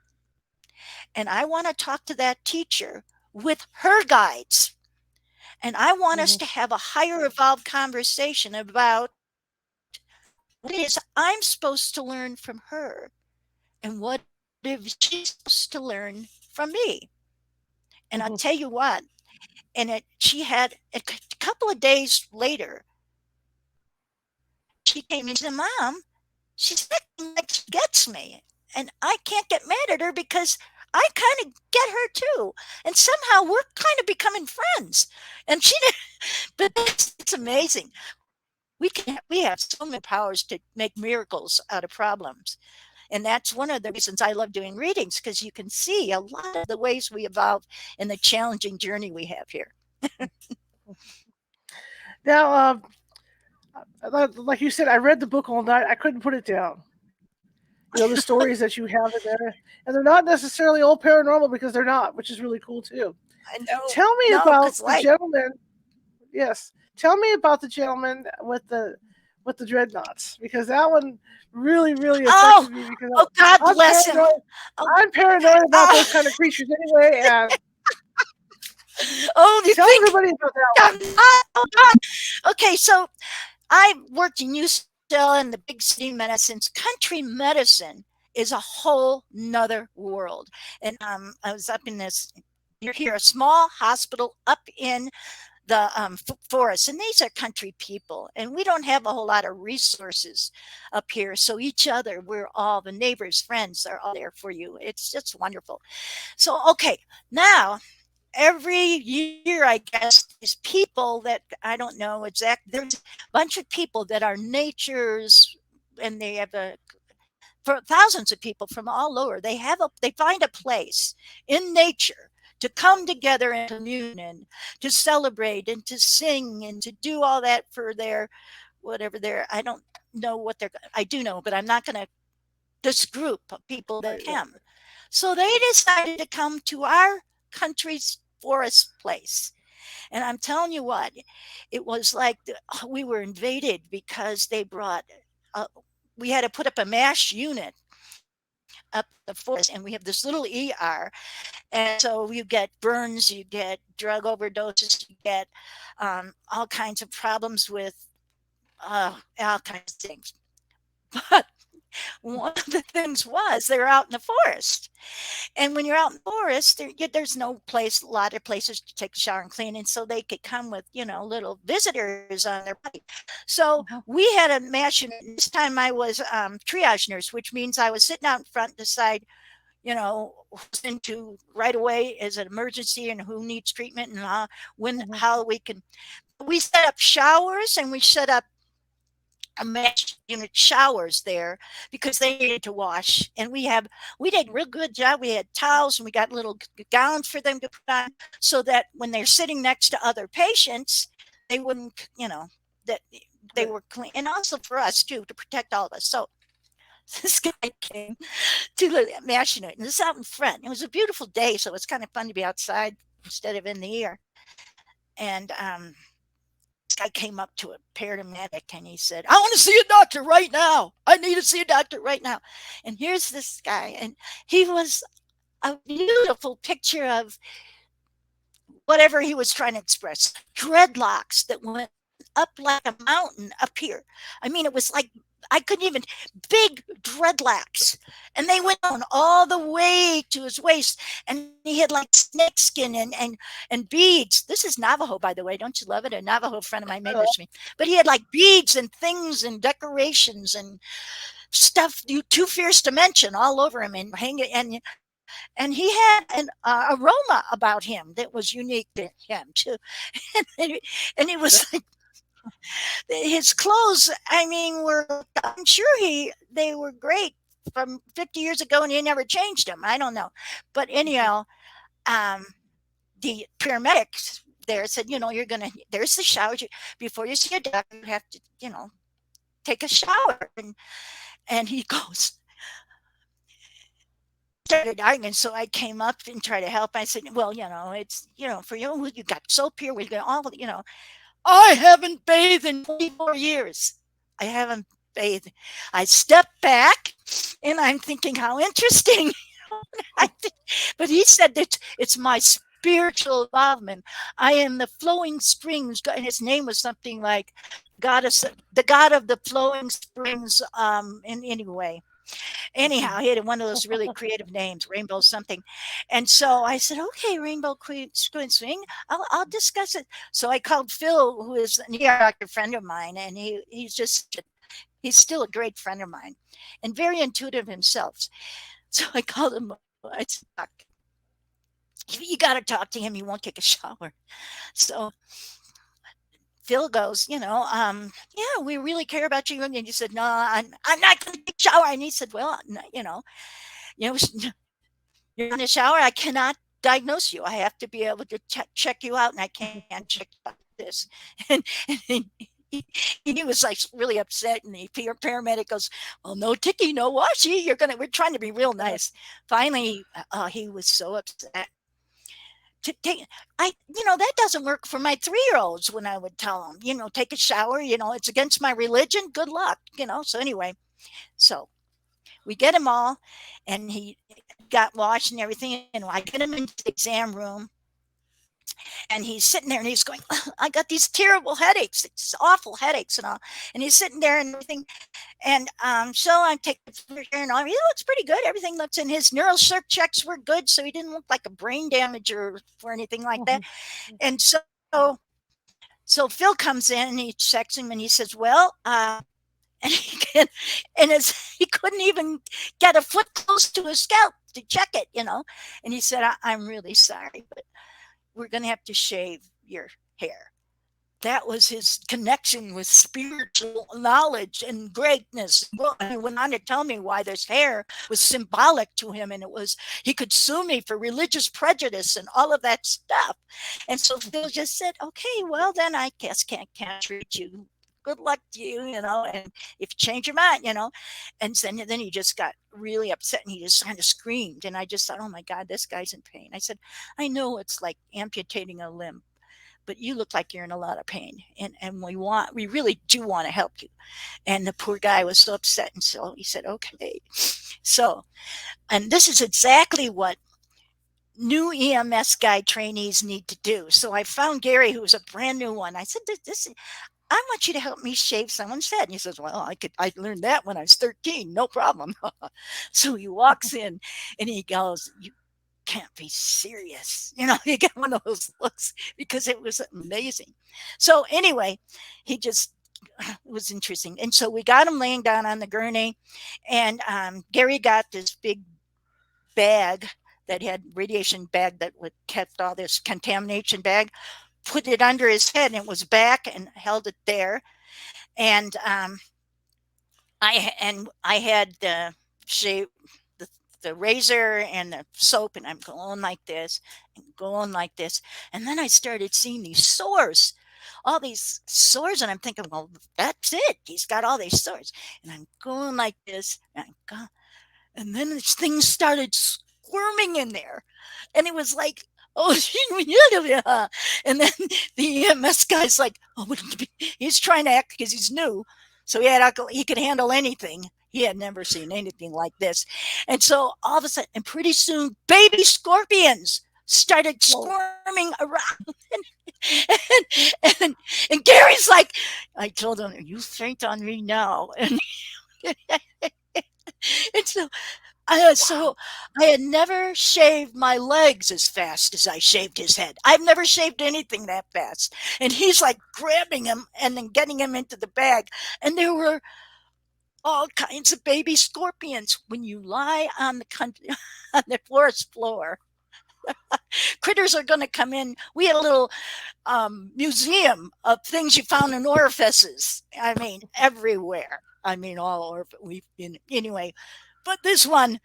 and I want to talk to that teacher with her guides. And I want us Mhm. to have a higher evolved conversation about what it is I'm supposed to learn from her, and what if she's supposed to learn from me. And I'll tell Mhm. you what, she had a couple of days later, she came in, she said, "Mom, she's acting like she gets me, and I can't get mad at her because I kind of get her too, and somehow we're kind of becoming friends." And she did, but it's amazing. We have so many powers to make miracles out of problems. And that's one of the reasons I love doing readings, because you can see a lot of the ways we evolve in the challenging journey we have here. Now, like you said, I read the book all night. I couldn't put it down. The stories that you have in there, and they're not necessarily all paranormal because they're not, which is really cool too. I know. Tell me No, about because the why? gentleman. Yes, tell me about the gentleman with the dreadnoughts, because that one really Oh, affected me because oh, God I'm bless him. paranoid. Oh, I'm paranoid about those ah, kind of creatures anyway. And oh, you tell think everybody about that I'm one. not? Oh, God. Okay, so I worked in UCL in the big city medicines. Country medicine is a whole nother world. And I was up in this, you're here, a small hospital up in the forest, and these are country people, and we don't have a whole lot of resources up here. So each other, we're all the neighbors, friends are all there for you. It's just wonderful. So okay, now every year, I guess, these people that I don't know exact, there's a bunch of people that are natures, and they have a for thousands of people from all over. They find a place in nature to come together and commune and to celebrate and to sing and to do all that for their whatever their I don't know what they're I do know, but I'm not going to this group of people that Right, right. come. So they decided to come to our country's forest place. And I'm telling you what, it was like we were invaded because they brought, uh, we had to put up a mass unit up in the forest, and we have this little ER. And so you get burns, you get drug overdoses, you get all kinds of problems with all kinds of things. But one of the things was they're out in the forest. And when you're out in the forest, there's no place, a lot of places to take a shower and clean. And so they could come with, little visitors on their body. So we had a mass unit. This time I was triage nurse, which means I was sitting out in front, decide, who's into right away as an emergency and who needs treatment and how we can. We set up showers and we set up a matched unit showers there because they needed to wash, and we did a real good job. We had towels and we got little gowns for them to put on so that when they're sitting next to other patients they wouldn't, that they Right. were clean, and also for us too, to protect all of us. So this guy came to the mash unit, and this is out in front. It was a beautiful day, so it's kind of fun to be outside instead of in the air. And this guy came up to a paramedic and he said, "I want to see a doctor right now. I need to see a doctor right now." And here's this guy, and he was a beautiful picture of whatever he was trying to express. Dreadlocks that went up like a mountain up here. I mean, it was like I couldn't even big dreadlocks, and they went on all the way to his waist, and he had like snakeskin and beads. This is Navajo, by the way. Don't you love it? A Navajo friend of mine made this Hello. for me. But he had like beads and things and decorations and stuff you too fierce to mention all over him, and hang it, and he had an aroma about him that was unique to him too. And it was like his clothes, I mean, were, I'm sure they were great from 50 years ago and he never changed them. I don't know. But anyhow, um, the paramedics there said, there's the shower. Before you see a doctor, you have to, take a shower. And he goes, started arguing. So I came up and tried to help. I said, well, it's, for you got soap here. We're going all, I haven't bathed in 24 years. I haven't bathed. I stepped back and I'm thinking, how interesting. But he said that it's my spiritual involvement. I am the flowing springs, and his name was something like goddess, the god of the flowing springs. In any way, anyhow, he had one of those really creative names, Rainbow something. And so I said, okay, Rainbow Queen Swing, I'll discuss it. So I called Phil, who is an ER doctor friend of mine, and he's still a great friend of mine and very intuitive himself. So I called him. I said, Doc, you got to talk to him. He won't take a shower. So Phil goes, yeah, we really care about you. And he said, no, I'm not going to take a shower. And he said, well, you know, you're in the shower. I cannot diagnose you. I have to be able to check you out, and I can't check you out like this. And he was like really upset, and the paramedic goes, "Well, no ticky, no washy. We're trying to be real nice." Finally, he was so upset. To take, that doesn't work for my 3-year-olds when I would tell them, take a shower, it's against my religion. Good luck, So anyway, so we get him all, and he got washed and everything, and I get him into the exam room, and he's sitting there and he's going, I got these terrible headaches, it's awful headaches and all. And he's sitting there and everything. And so I take the temperature and all. He looks pretty good. Everything looks in his neural circ checks were good. So he didn't look like a brain damage or anything like that. And so Phil comes in and he checks him and he says, well, he couldn't even get a foot close to his scalp to check it, And he said, I'm really sorry, but we're going to have to shave your hair. That was his connection with spiritual knowledge and greatness. Well, he went on to tell me why this hair was symbolic to him, and he could sue me for religious prejudice and all of that stuff. And so Phil just said, okay, well then I guess can't treat you. Good luck to you, and if you change your mind, And then he just got really upset and he just kind of screamed. And I just thought, oh my God, this guy's in pain. I said, I know it's like amputating a limb, but you look like you're in a lot of pain, and we really do want to help you. And the poor guy was so upset, and so he said, okay. So, and this is exactly what new EMS guy trainees need to do. So I found Gary, who was a brand new one. I said, I want you to help me shave someone's head. And he says, well, I learned that when I was 13, no problem. So he walks in and he goes, you can't be serious. You get one of those looks because it was amazing. So anyway, it was interesting. And so we got him laying down on the gurney, and Gary got this big bag that had radiation bag that would kept all this contamination bag, put it under his head, and it was back and held it there. And I had the shape, the razor and the soap, and I'm going like this and going like this. And then I started seeing these sores, all these sores, and I'm thinking, well, that's it. He's got all these sores. And I'm going like this, and then things started squirming in there. And it was like, oh, and then the EMS guy's like, oh, he's trying to act because he's new. So he could handle anything. He had never seen anything like this. And so all of a sudden, and pretty soon, baby scorpions started squirming around. And Gary's like, I told him, you faint on me now. And so I had never shaved my legs as fast as I shaved his head. I've never shaved anything that fast. And he's like grabbing him and then getting him into the bag. And there were all kinds of baby scorpions. When you lie on the forest floor, critters are going to come in. We had a little museum of things you found in orifices. I mean, everywhere. I mean, all over. We've been anyway. But this one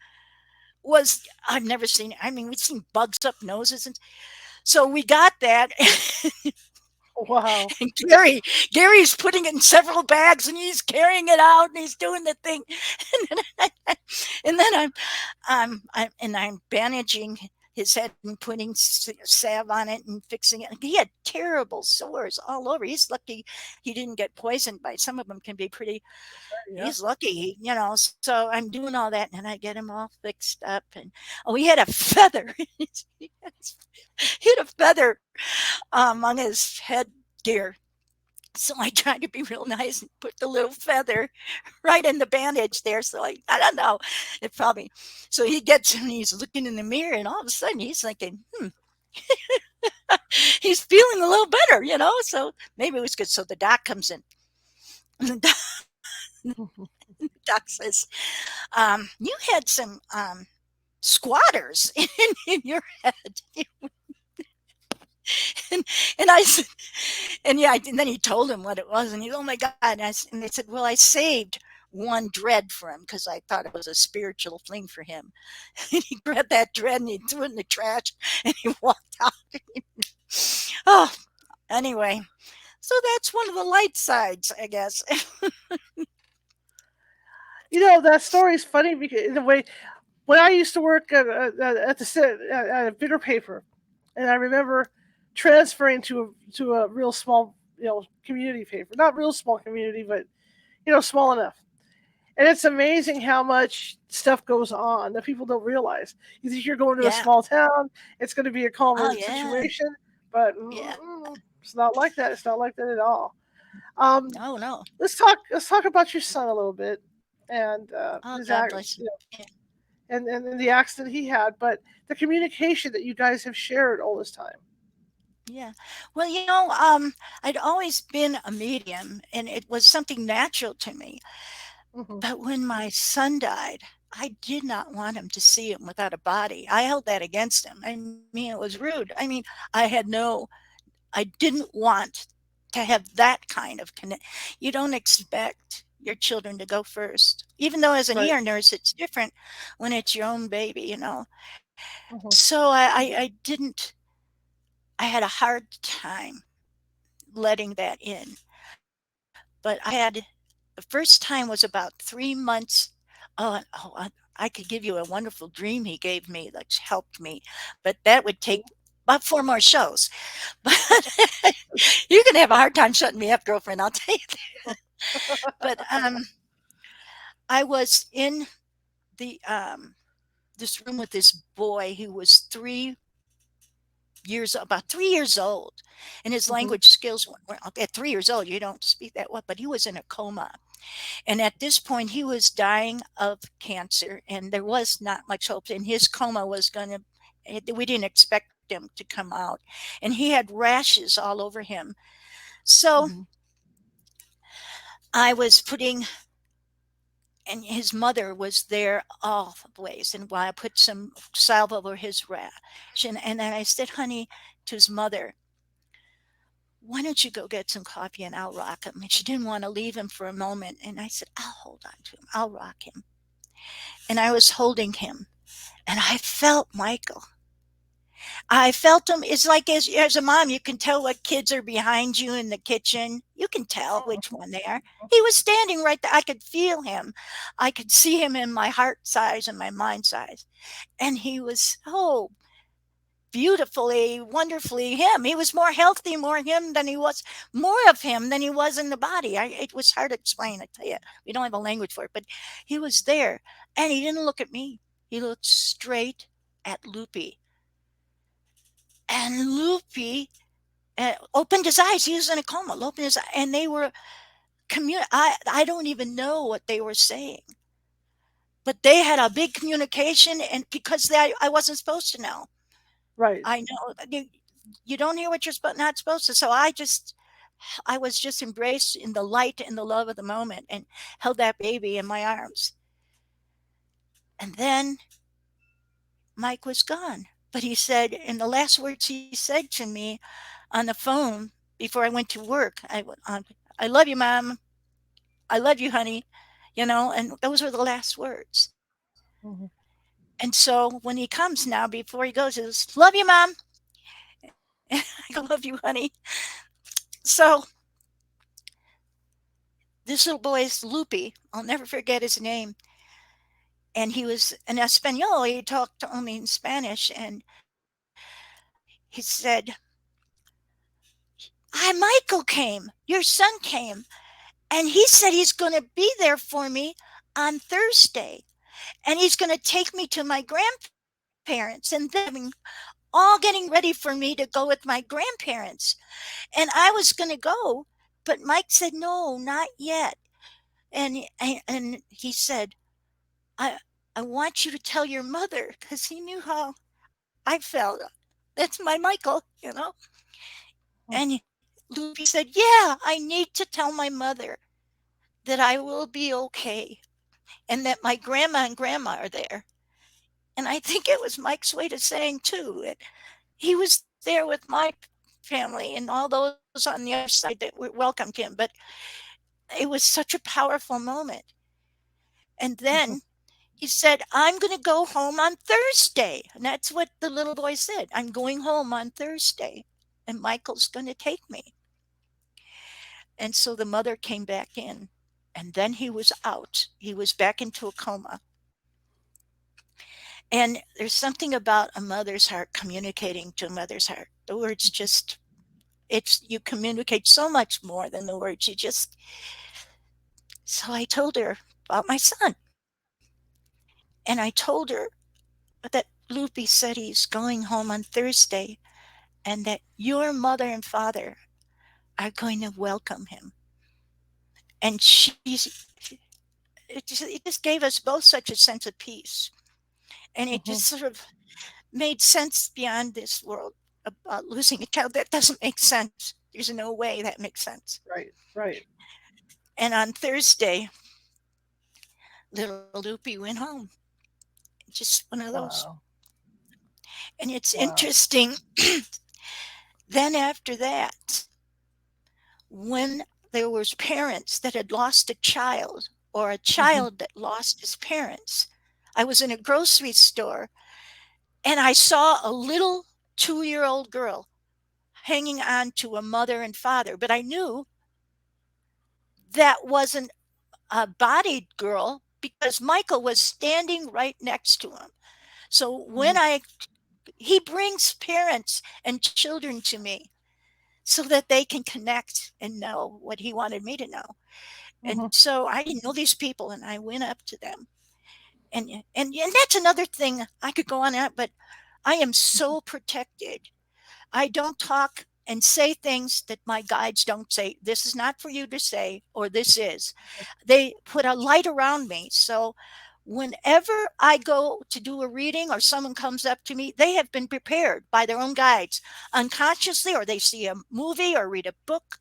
I've never seen it. I mean, we've seen bugs up noses. And so we got that. Wow. And Gary's putting it in several bags and he's carrying it out and he's doing the thing. And then I'm bandaging his head and putting salve on it and fixing it. He had terrible sores all over. He's lucky he didn't get poisoned by some of them. Can be pretty. Yeah. He's lucky, So I'm doing all that, and I get him all fixed up. And he had a feather. He had a feather on his headgear. So I tried to be real nice and put the little feather right in the bandage there. So I don't know. It probably. So he gets and he's looking in the mirror, and all of a sudden he's thinking, he's feeling a little better, So maybe it was good. So the doc comes in. And the doc says, you had some squatters in your head. And I said, and then he told him what it was, and he, oh my God. And they said, well, I saved one dread for him because I thought it was a spiritual thing for him. And he grabbed that dread and he threw it in the trash and he walked out. Oh, anyway. So that's one of the light sides, I guess. That story is funny because in a way, when I used to work at a bigger paper, and I remember transferring to a real small community paper, not real small community, but small enough. And it's amazing how much stuff goes on that people don't realize. You think you're going to a Yeah. small town, it's going to be a Oh, calmer yeah. situation, but Yeah. it's not like that. It's not like that at all. Um, Oh, no. let's talk about your son a little bit and Oh, his God act, bless him. Yeah. and the accident he had, but the communication that you guys have shared all this time. Yeah. Well, I'd always been a medium and it was something natural to me. Hmm. But when my son died, I did not want him to see him without a body. I held that against him. I mean, it was rude. I mean, I didn't want to have that kind of connect. You don't expect your children to go first. Even though as an Right. ER nurse, it's different when it's your own baby. Hmm. So I didn't, I had a hard time letting that in. But the first time was about 3 months. I could give you a wonderful dream he gave me that helped me, but that would take about 4 more shows. But you can have a hard time shutting me up, girlfriend. I'll tell you that. But I was in the this room with this boy who was about 3 years old, and his Hmm. language skills were at 3 years old. You don't speak that well, but he was in a coma. And at this point, he was dying of cancer, and there was not much hope. And his coma was going to, we didn't expect him to come out. And he had rashes all over him. So Hmm. I was putting, and his mother was there always. And while I put some salve over his rash, and then I said, honey, to his mother, why don't you go get some coffee and I'll rock him? And she didn't want to leave him for a moment. And I said, I'll hold on to him. I'll rock him. And I was holding him and I felt Michael. I felt him. It's like as a mom, you can tell what kids are behind you in the kitchen. You can tell which one they are. He was standing right there. I could feel him. I could see him in my heart size and my mind size. And he was so beautifully, wonderfully him. He was more healthy, more him than he was, more of him than he was in the body. It was hard to explain. I tell you, we don't have a language for it, but he was there, and he didn't look at me. He looked straight at Loopy, and Loopy opened his eyes. He was in a coma. Opened his eyes, and they were I don't even know what they were saying, but they had a big communication, and because I wasn't supposed to know. Right. I know you don't hear what you're not supposed to. So I was just embraced in the light and the love of the moment and held that baby in my arms. And then Mike was gone. But he said, in the last words he said to me on the phone before I went to work, I love you, Mom. I love you, honey. And those were the last words. Hmm. And so when he comes now, before he goes, he says, love you, Mom. I go, love you, honey. So this little boy's Loopy. I'll never forget his name. And he was an Espanol. He talked only in Spanish. And he said, Hi, Michael came. Your son came. And he said he's going to be there for me on Thursday. And he's going to take me to my grandparents. And then all getting ready for me to go with my grandparents. And I was going to go. But Mike said, no, not yet. And he said, I I want you to tell your mother because he knew how I felt. That's my Michael. And Loopy said, yeah, I need to tell my mother that I will be okay and that my grandma and grandma are there. And I think it was Mike's way to saying too. He was there with my family and all those on the other side that welcomed him. But it was such a powerful moment. And Hmm. then he said, I'm going to go home on Thursday. And that's what the little boy said. I'm going home on Thursday, and Michael's going to take me. And so the mother came back in, and then he was out. He was back into a coma. And there's something about a mother's heart communicating to a mother's heart. The words just, it's, you communicate so much more than the words. You just, so I told her about my son. And I told her that Loopy said he's going home on Thursday and that your mother and father are going to welcome him. And it just gave us both such a sense of peace. And it just Mhm. sort of made sense beyond this world about losing a child. That doesn't make sense. There's no way that makes sense. Right. Right. And on Thursday, little Loopy went home. Just one of those. Wow. And it's Wow. interesting. Then after that, when there was parents that had lost a child or a Mhm. child that lost his parents, I was in a grocery store and I saw a little 2-year old girl hanging on to a mother and father, but I knew that wasn't a bodied girl because Michael was standing right next to him. So when Mhm. he brings parents and children to me so that they can connect and know what he wanted me to know. And Mhm. so I didn't know these people and I went up to them. And that's another thing I could go on at, but I am so protected. I don't talk and say things that my guides don't say. This is not for you to say, or this is. They put a light around me. So whenever I go to do a reading or someone comes up to me, they have been prepared by their own guides unconsciously, or they see a movie or read a book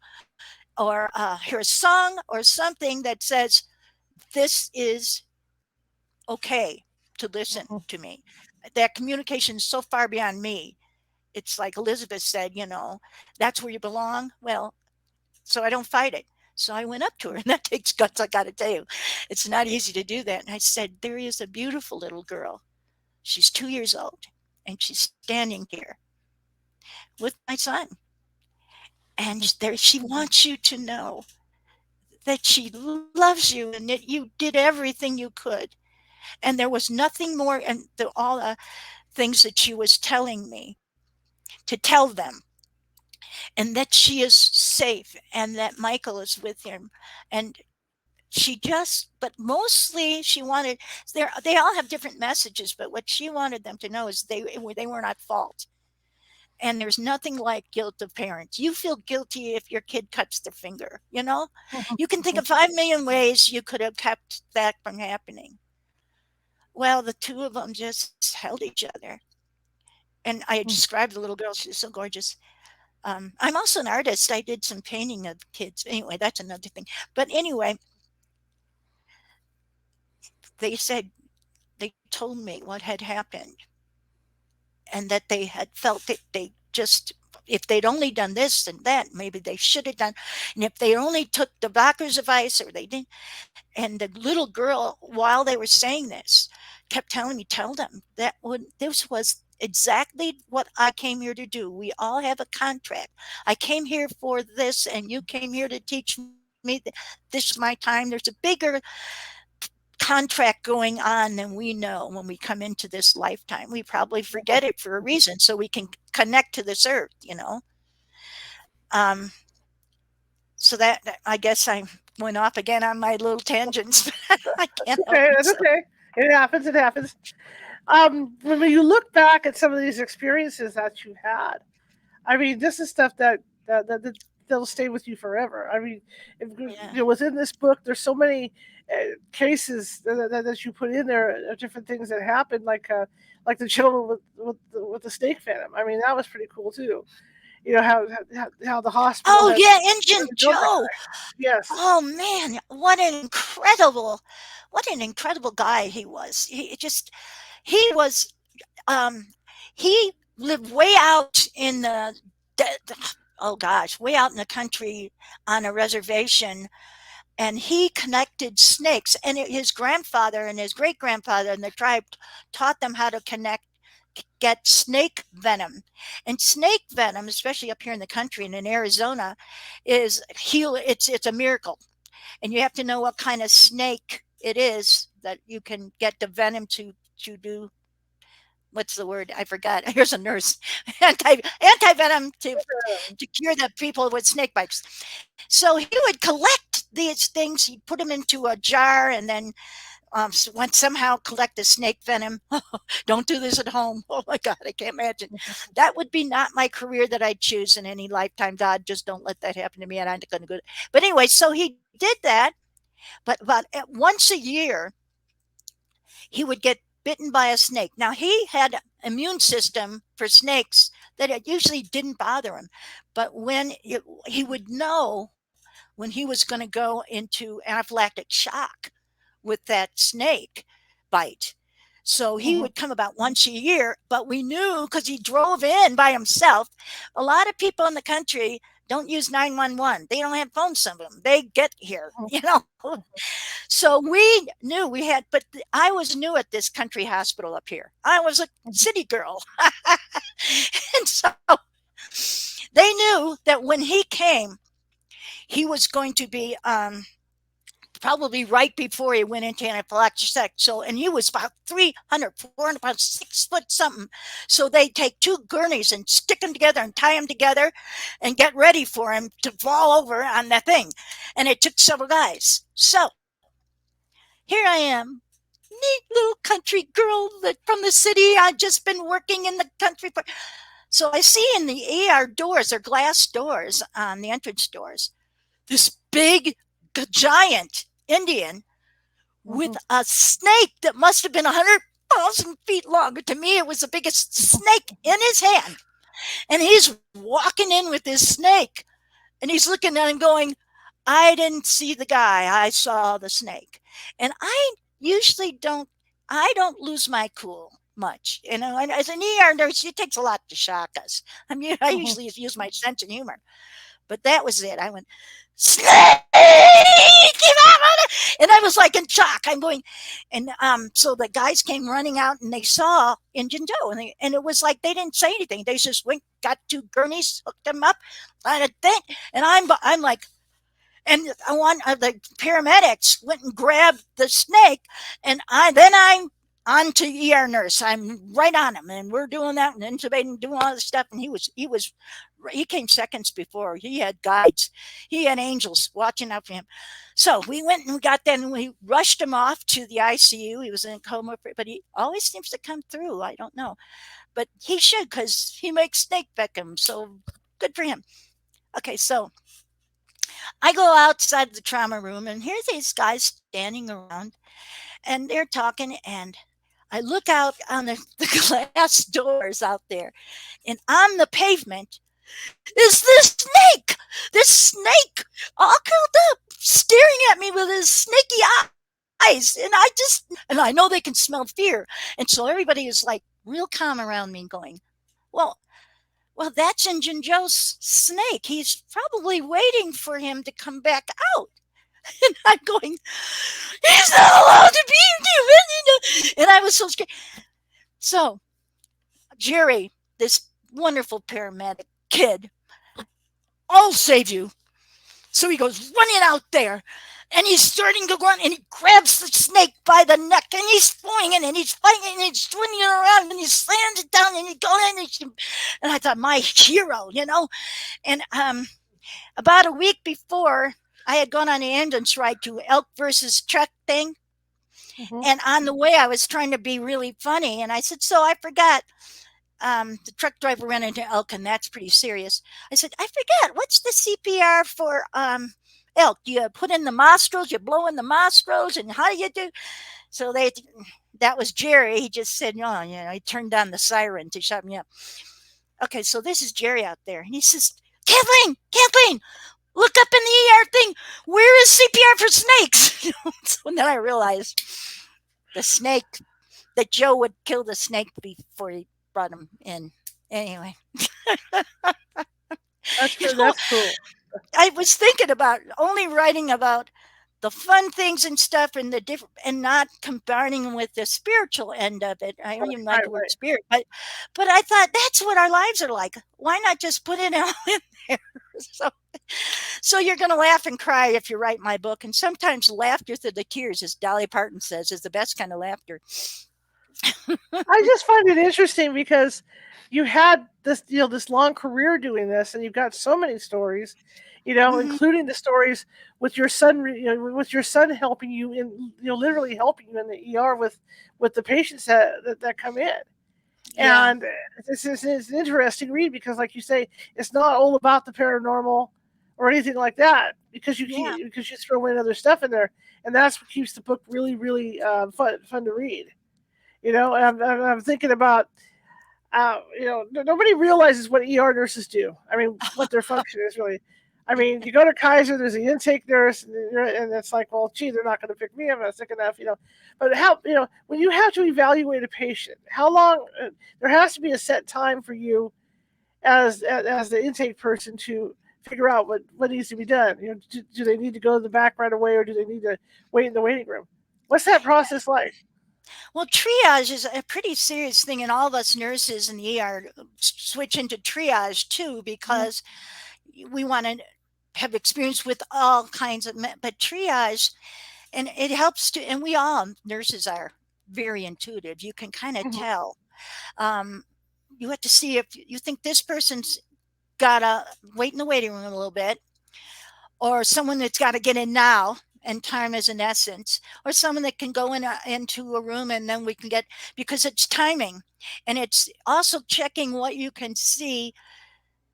or hear a song or something that says, this is okay to listen Mhm. to me. That communication is so far beyond me. It's like Elizabeth said, that's where you belong. Well, so I don't fight it. So I went up to her, and that takes guts, I got to tell you. It's not easy to do that. And I said, there is a beautiful little girl. She's 2 years old, and she's standing here with my son. And Mhm. she wants you to know that she loves you and that you did everything you could. And there was nothing more, and all the things that she was telling me to tell them, and that she is safe and that Michael is with him. And but mostly she wanted, they all have different messages, but what she wanted them to know is they were not fault. And there's nothing like guilt of parents. You feel guilty if your kid cuts their finger, you know? Mhm. You can think Mhm. of 5 million ways you could have kept that from happening. Well, the two of them just held each other. And I Mhm. described the little girl. She was so gorgeous. I'm also an artist. I did some painting of kids. Anyway, that's another thing. But anyway, they said, they told me what had happened and that they had felt it. They just, if they'd only done this and that, maybe they should have done. And if they only took the doctor's advice or they didn't. And the little girl, while they were saying this, kept telling me, tell them that this was exactly what I came here to do. We all have a contract. I came here for this, and you came here to teach me that this is my time. There's a bigger contract going on than we know when we come into this lifetime. We probably forget it for a reason so we can connect to this earth. Um, so I guess I went off again on my little tangents. I can't help Okay, that's myself. okay. It happens. It happens. When you look back at some of these experiences that you had, I mean, this is stuff that that'll stay with you forever. I mean, if, Yeah. within this book, there's so many cases that you put in there of different things that happened, like the gentleman with the snake venom. I mean, that was pretty cool too. You know how the hospital Oh had yeah, let Injun go that Joe. guy. Yes. Oh man, what an incredible guy he was. He was um he lived way out in oh gosh, way out in the country on a reservation, and he connected snakes, and his grandfather and his great grandfather and the tribe taught them how to connect get snake venom. And snake venom, especially up here in the country and in Arizona, is it's a miracle. And you have to know what kind of snake it is that you can get the venom to do what's the word? I forgot. Here's a nurse. Anti venom to cure the people with snake bites. So he would collect these things. He'd put them into a jar and then somehow collect the snake venom. Don't do this at home. Oh my God, I can't imagine. That would be not my career that I'd choose in any lifetime. God, just don't let that happen to me. And I'm going to go. But anyway, so he did that. But about once a year, he would get bitten by a snake. Now he had immune system for snakes that it usually didn't bother him, but he would know when he was going to go into anaphylactic shock with that snake bite. So he Mhm. would come about once a year, but we knew because he drove in by himself. A lot of people in the country don't use 911. They don't have phones, some of them. They get here, you know. So we knew we had, but I was new at this country hospital up here. I was a city girl. And so they knew that when he came, he was going to be probably right before he went into anaphylactic shock. So, and he was about 300, 400 pounds, 6 foot something. So they take two gurneys and stick them together and tie them together and get ready for him to fall over on the thing. And it took several guys. So here I am, neat little country girl that from the city. I've just been working in the country for. So I see in the ER doors, they're glass doors on the entrance doors, this big, giant Indian with Mhm. a snake that must have been 100,000 feet long. To me, it was the biggest snake in his hand. And he's walking in with this snake and he's looking at him going, I didn't see the guy, I saw the snake. And I usually don't lose my cool much. You know, and as an ER nurse, it takes a lot to shock us. I mean, I Mhm. usually use my sense of humor. But that was it. I went, snake, and I was like in shock. I'm going, and so the guys came running out and they saw Injun Joe, and it was like they didn't say anything. They just went, got two gurneys, hooked them up, and a thing, and I'm like, and I want the paramedics went and grabbed the snake, and I'm on to ER nurse. I'm right on him, and we're doing that and intubating, doing all this stuff. And he came seconds before. He had guides, he had angels watching out for him. So we went and we got that, and we rushed him off to the ICU. He was in a coma, but he always seems to come through. I don't know, but he should because he makes snake Beckham. So good for him. Okay, so I go outside the trauma room and here's these guys standing around and they're talking and I look out on the glass doors out there and on the pavement is this snake. This snake all curled up, staring at me with his snaky eyes. And I know they can smell fear. And so everybody is like real calm around me going, well, well, that's Injun Joe's snake. He's probably waiting for him to come back out. And I'm going, he's not allowed to be human. And I was so scared. So Jerry, this wonderful paramedic kid, I'll save you. So he goes running out there and he's starting to run and he grabs the snake by the neck and he's swinging and he's fighting and he's swinging around and he slams it down and he's going and I thought, my hero, you know. And about a week before, I had gone on the ambulance ride to elk versus truck thing. Mhm. And on the way, I was trying to be really funny. And I said, so I forgot. The truck driver ran into elk, and that's pretty serious. I said, I forget. What's the CPR for elk? Do you put in the nostrils? You blow in the nostrils? And how do you do? So that was Jerry. He just said, no, you know, he turned on the siren to shut me up. Okay, so this is Jerry out there. And he says, Kathleen, look up in the ER thing. Where is CPR for snakes? So then I realized the snake that Joe would kill the snake before he brought him in. Anyway, That's you good. know, That's cool. I was thinking about only writing about the fun things and stuff and the different and not combining with the spiritual end of it. I don't even like Right, the word right. spirit, but I thought that's what our lives are like. Why not just put it all in there? So so you're going to laugh and cry if you write my book, and sometimes laughter through the tears, as Dolly Parton says, is the best kind of laughter. I just find it interesting because you had this, this long career doing this, and you've got so many stories, Hmm. including the stories with your son, with your son helping you in, literally helping you in the ER with the patients that come in. Yeah, And it's an interesting read because, like you say, it's not all about the paranormal or anything like that yeah. because you throw in other stuff in there, and that's what keeps the book really, really fun to read. And I'm thinking about nobody realizes what ER nurses do. I mean, what their function is really. I mean, you go to Kaiser, there's an intake nurse, and it's like, well, gee, they're not going to pick me. I'm not sick enough. But how, when you have to evaluate a patient, how long? There has to be a set time for you as the intake person to figure out what needs to be done. Do they need to go to the back right away, or do they need to wait in the waiting room? What's that process like? Well, triage is a pretty serious thing, and all of us nurses in the ER switch into triage too Mm-hmm. because we want to have experience with all kinds of, but triage, and it helps to, and we all nurses are very intuitive. You can kind of Mm-hmm. tell. Um, you have to see if you think this person's got to wait in the waiting room a little bit, or someone that's got to get in now and time is an essence, or someone that can go into a room and then we can get, because it's timing, and it's also checking what you can see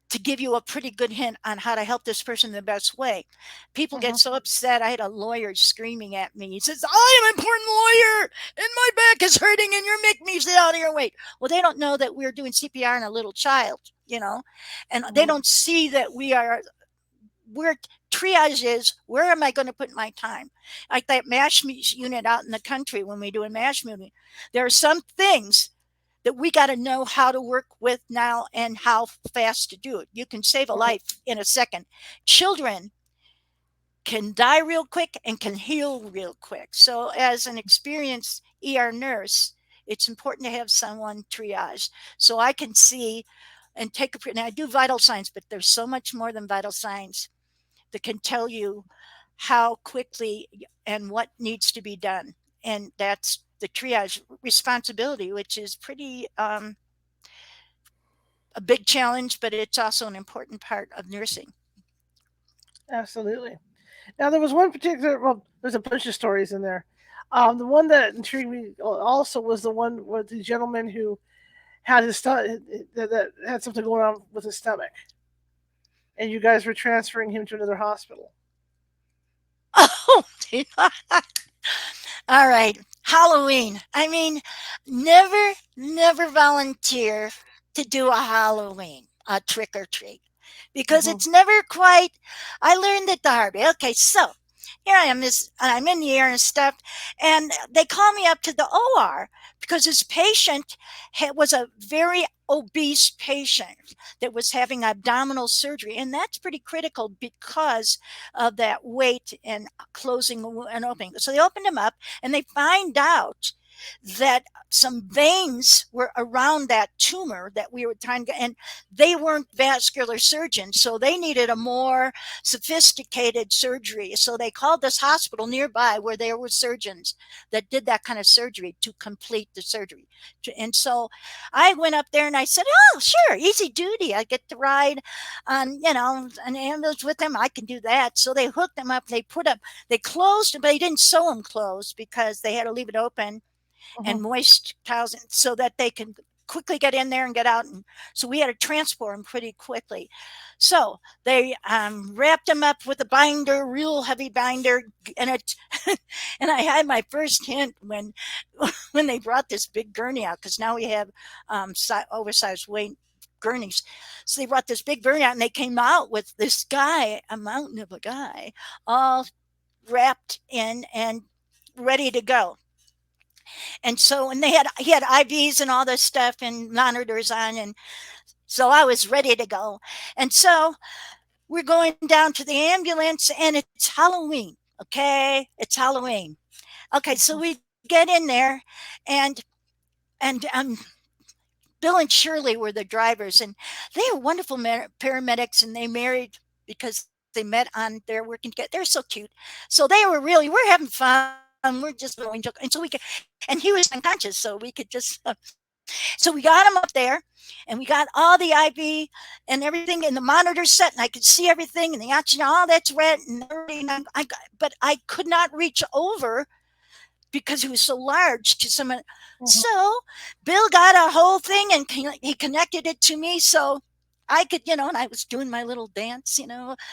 to give you a pretty good hint on how to help this person the best way. People get Mm-hmm. so upset. I had a lawyer screaming at me. He says, I am an important lawyer and my back is hurting and you're making me sit out here. Wait. Well, they don't know that we're doing CPR on a little child, and they Mm-hmm. don't see that we're triage is, where am I going to put my time? Like that MASH unit out in the country, when we do a MASH unit, there are some things that we got to know how to work with now and how fast to do it. You can save a Mm-hmm. life in a second. Children can die real quick and can heal real quick. So, as an experienced ER nurse, it's important to have someone triage so I can see and take a. Now, I do vital signs, but there's so much more than vital signs that can tell you how quickly and what needs to be done. And that's the triage responsibility, which is pretty a big challenge, but it's also an important part of nursing. Absolutely. Now there was one particular. Well, there's a bunch of stories in there. The one that intrigued me also was the one with the gentleman who had his stomach that had something going on with his stomach, and you guys were transferring him to another hospital. Oh, all right. Halloween. I mean, never volunteer to do a Halloween, a trick or treat, because Mm-hmm. it's never quite. I learned it the hard way. Okay, so here I am, I'm in the air and stuff, and they call me up to the OR because this patient was a very obese patient that was having abdominal surgery, and that's pretty critical because of that weight and closing and opening. So they opened him up, and they find out that some veins were around that tumor that we were trying to, and they weren't vascular surgeons, so they needed a more sophisticated surgery. So they called this hospital nearby where there were surgeons that did that kind of surgery to complete the surgery. And so I went up there and I said, "Oh, sure, easy duty. I get to ride on, an ambulance with them. I can do that." So they hooked them up. They closed, but they didn't sew them closed because they had to leave it open Mm-hmm. and moist towels so that they can quickly get in there and get out. And so we had to transport them pretty quickly. So they wrapped them up with a binder, real heavy binder, and it. And I had my first hint when when they brought this big gurney out, because now we have oversized weight gurneys. So they brought this big gurney out, and they came out with this guy, a mountain of a guy, all wrapped in and ready to go. And so, and he had IVs and all this stuff and monitors on, and so I was ready to go. And so we're going down to the ambulance, and it's Halloween. Okay, it's Halloween. Okay, so Mhm. we get in there, and and Bill and Shirley were the drivers, and they are wonderful paramedics, and they married because they met on their working together. They're so cute. So they were really, we're having fun. We're just blowing joke, and so we could, and he was unconscious, so we could just. So we got him up there, and we got all the IV and everything, and the monitor set, and I could see everything, and the oxygen, all that's red, and everything. But I could not reach over because he was so large to someone. Mhm. So Bill got a whole thing and he connected it to me so I could, and I was doing my little dance,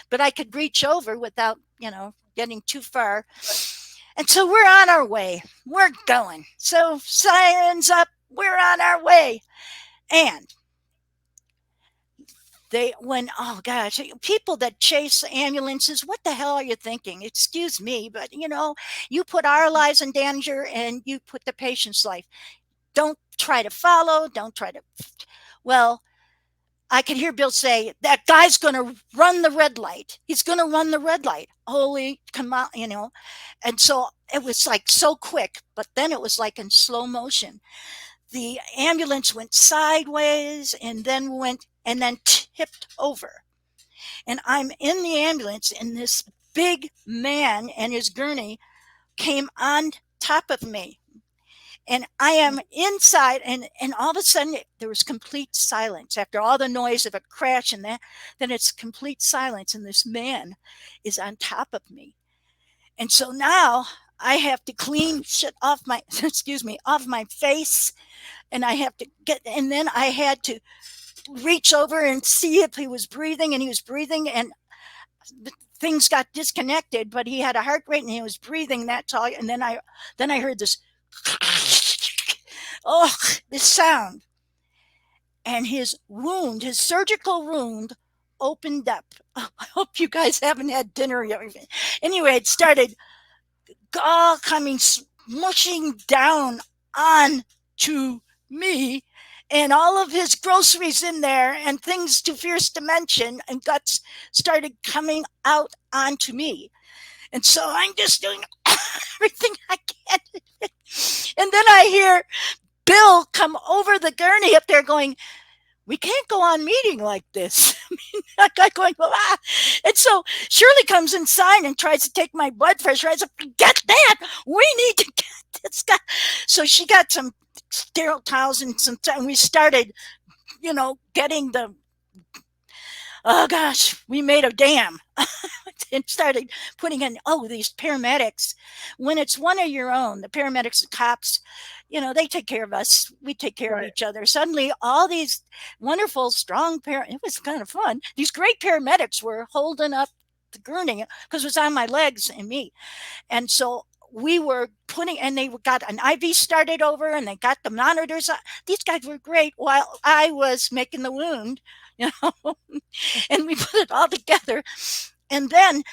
but I could reach over without, getting too far. And so we're on our way. We're going. So sirens up. We're on our way. And oh gosh, people that chase ambulances, what the hell are you thinking? Excuse me, but you put our lives in danger and you put the patient's life. Don't try to follow, don't try to. Well, I could hear Bill say, that guy's going to run the red light. He's going to run the red light. Holy, come on. And so it was like so quick, but then it was like in slow motion. The ambulance went sideways and then tipped over. And I'm in the ambulance, and this big man and his gurney came on top of me. And I am inside, and all of a sudden there was complete silence after all the noise of a crash, and then it's complete silence, and this man is on top of me. And so now I have to clean shit off my excuse me, off my face, and I have to and then I had to reach over and see if he was breathing, and he was breathing, and things got disconnected, but he had a heart rate and he was breathing. That's all. And then I heard this, oh, this sound, and his surgical wound, opened up. Oh, I hope you guys haven't had dinner yet. Anyway, it started all coming smushing down on to me, and all of his groceries in there and things too fierce to mention, and guts started coming out onto me. And so I'm just doing everything I can. And then I hear Bill come over the gurney up there going, we can't go on meeting like this. I mean, that guy going, well, ah. And so Shirley comes inside and tries to take my blood pressure. I said, get that. We need to get this guy. So she got some sterile towels and and we started, getting oh gosh, we made a dam and started putting in, these paramedics. When it's one of your own, the paramedics, the cops, they take care of us. We take care of Right. each other. Suddenly, all these wonderful, strong it was kind of fun. These great paramedics were holding up the gurney because it was on my legs and me. And so we were and they got an IV started over and they got the monitors. These guys were great while I was making the wound, you know, and we put it all together. And then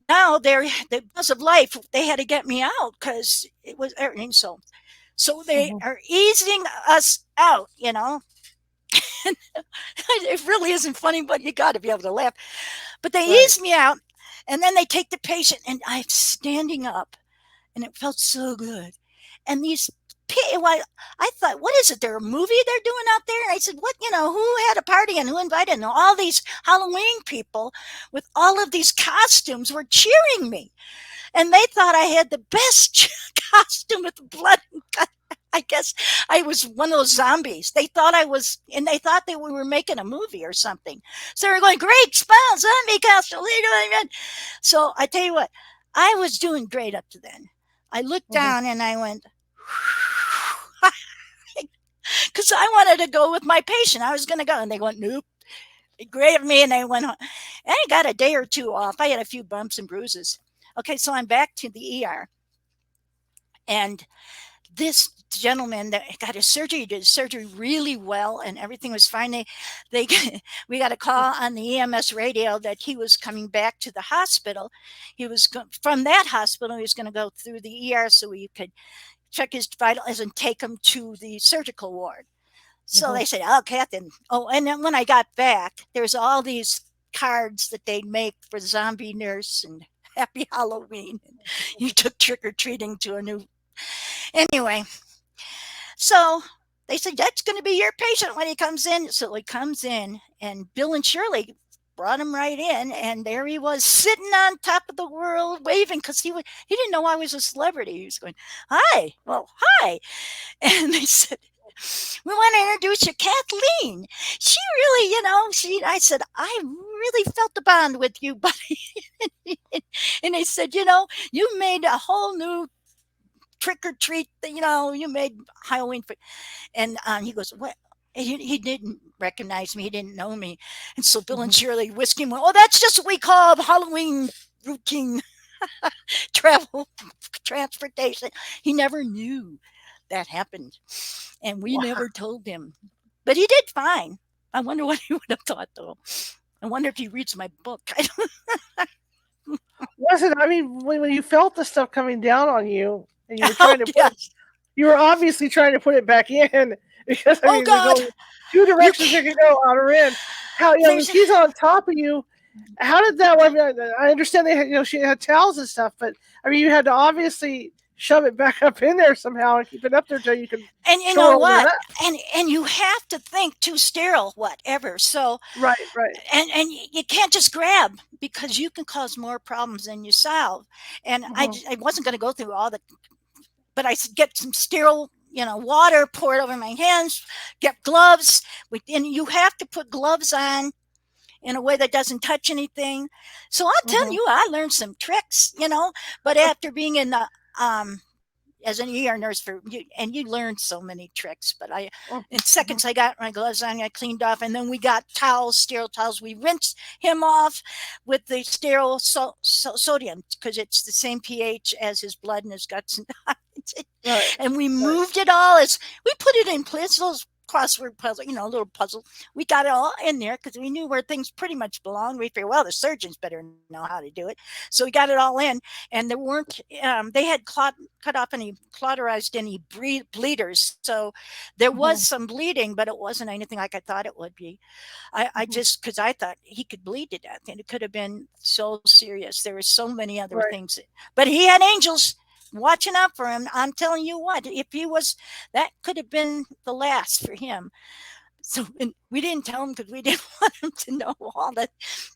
now because of life, they had to get me out because it was everything. So they Mhm. are easing us out. It really isn't funny, but you got to be able to laugh. But they Right. eased me out, and then they take the patient, and I'm standing up, and it felt so good. And I thought, what is it? They're a movie they're doing out there? And I said, what? Who had a party and who invited? And all these Halloween people with all of these costumes were cheering me, and they thought I had the best costume with blood. I guess I was one of those zombies. They thought I was, and they thought that we were making a movie or something. So they were going, "Great, smile, zombie costume." What are you doing? So I tell you what, I was doing great up to then. I looked Mhm. down and I went, because I wanted to go with my patient. I was going to go, and they went, "Nope." They graved me, and they went home. And I got a day or two off. I had a few bumps and bruises. Okay, so I'm back to the ER, and this gentleman that got his surgery did his surgery really well and everything was fine. They we got a call on the EMS radio that he was coming back to the hospital. From that hospital, he was going to go through the ER so we could check his vitals and take him to the surgical ward. So Mhm. they said, "Oh, Captain." Oh, and then when I got back, there's all these cards that they'd make for zombie nurse, and happy Halloween. You took trick or treating to a new. Anyway, so they said, that's going to be your patient when he comes in. So he comes in, and Bill and Shirley brought him right in, and there he was sitting on top of the world waving because he didn't know I was a celebrity. He was going, hi, well, hi. And they said, we want to introduce you, Kathleen. She really, I said, I really felt the bond with you, buddy. And they said, you made a whole new trick or treat, you made Halloween. And he goes, what? He didn't recognize me. He didn't know me. And so Bill and Shirley whisked him, oh, that's just what we call Halloween routine travel transportation. He never knew that happened. And we Wow. never told him. But he did fine. I wonder what he would have thought, though. I wonder if he reads my book. Was it? I mean, when you felt the stuff coming down on you, and you were Oh, trying to put, yes. you were obviously trying to put it back in because I Oh, mean, there's God. only two You directions it can't. could go, out or in. How There's she's on top of you. How did that? I mean, I understand they had, she had towels and stuff, but I mean, you had to obviously shove it back up in there somehow and keep it up there until you can and you throw know it over what? that. And you have to think too sterile, whatever. So Right, right. and you can't just grab because you can cause more problems than you solve. And Mm-hmm. I wasn't going to go through all the, but I get some sterile, water poured over my hands, get gloves. And you have to put gloves on in a way that doesn't touch anything. So I'll tell Mm-hmm. you, I learned some tricks, but after being in the, as an ER nurse for you, and you learn so many tricks, but in Mm-hmm. seconds I got my gloves on, I cleaned off, and then we got towels, sterile towels. We rinsed him off with the sterile sodium because it's the same pH as his blood and his guts, Right, and we right. moved it all as we put it in place. Those crossword puzzle, little puzzle. We got it all in there because we knew where things pretty much belong. We figured, well, the surgeons better know how to do it. So we got it all in, and there weren't. They had cut off any cauterized any bleeders, so there was Mm-hmm. some bleeding, but it wasn't anything like I thought it would be. I Mm-hmm. just because I thought he could bleed to death, and it could have been so serious. There were so many other Right. things, but he had angels watching out for him. I'm telling you what, if he was, that could have been the last for him. So and we didn't tell him because we didn't want him to know all that.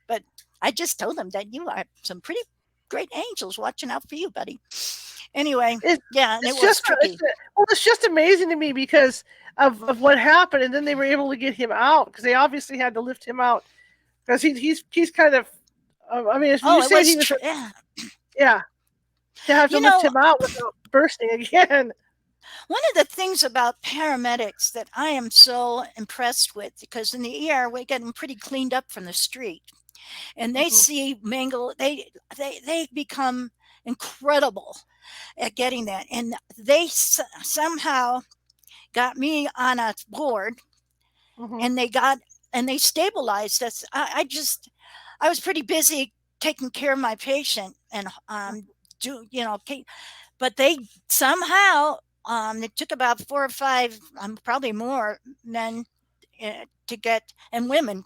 But I just told him that you are some pretty great angels watching out for you, buddy. Anyway, It's yeah, and it it's was just tricky. well, it's just amazing to me because of what happened, and then they were able to get him out because they obviously had to lift him out because he's kind of. I mean, when you Oh, it said was, he was, yeah. yeah, to have to You lift know, him out without bursting again. one of the things about paramedics that I am so impressed with, because in the ER we get them pretty cleaned up from the street, and they Hmm. see mangle, they become incredible at getting that, and they somehow got me on a board, Hmm. and they stabilized us. I was pretty busy taking care of my patient and do but they somehow it took about 4 or 5, probably more men to get, and women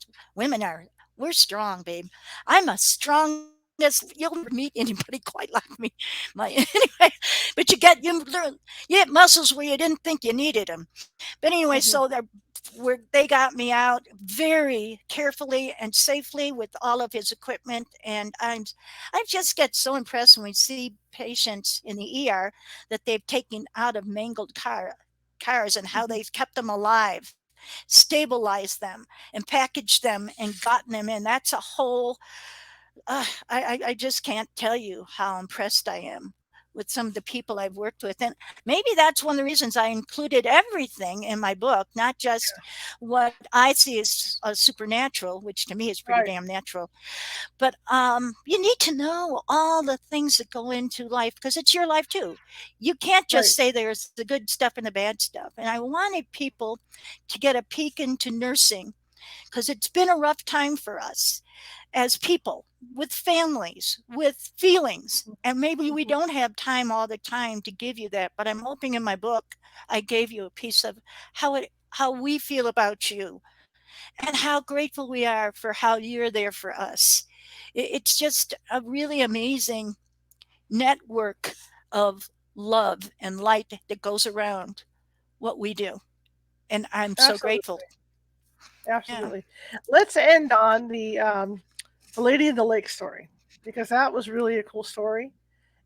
are, we're strong, babe. I'm a strongest. You'll never meet anybody quite like me. My anyway, but you get muscles where you didn't think you needed them. But anyway, Hmm. so they got me out very carefully and safely with all of his equipment, and I just get so impressed when we see patients in the ER that they've taken out of mangled cars and how Hmm. they've kept them alive, stabilized them, and packaged them and gotten them in. That's a whole. I just can't tell you how impressed I am with some of the people I've worked with. And maybe that's one of the reasons I included everything in my book, not just what I see as supernatural, which to me is pretty Right, damn natural, but you need to know all the things that go into life because it's your life too. You can't right. just say there's the good stuff and the bad stuff. And I wanted people to get a peek into nursing because it's been a rough time for us as people with families, with feelings. And maybe we Hmm. don't have time all the time to give you that, but I'm hoping in my book I gave you a piece of how we feel about you and how grateful we are for how you're there for us. It's just a really amazing network of love and light that goes around what we do. And I'm so grateful. Absolutely. Yeah. Absolutely. Let's end on the Lady in the Lake story, because that was really a cool story.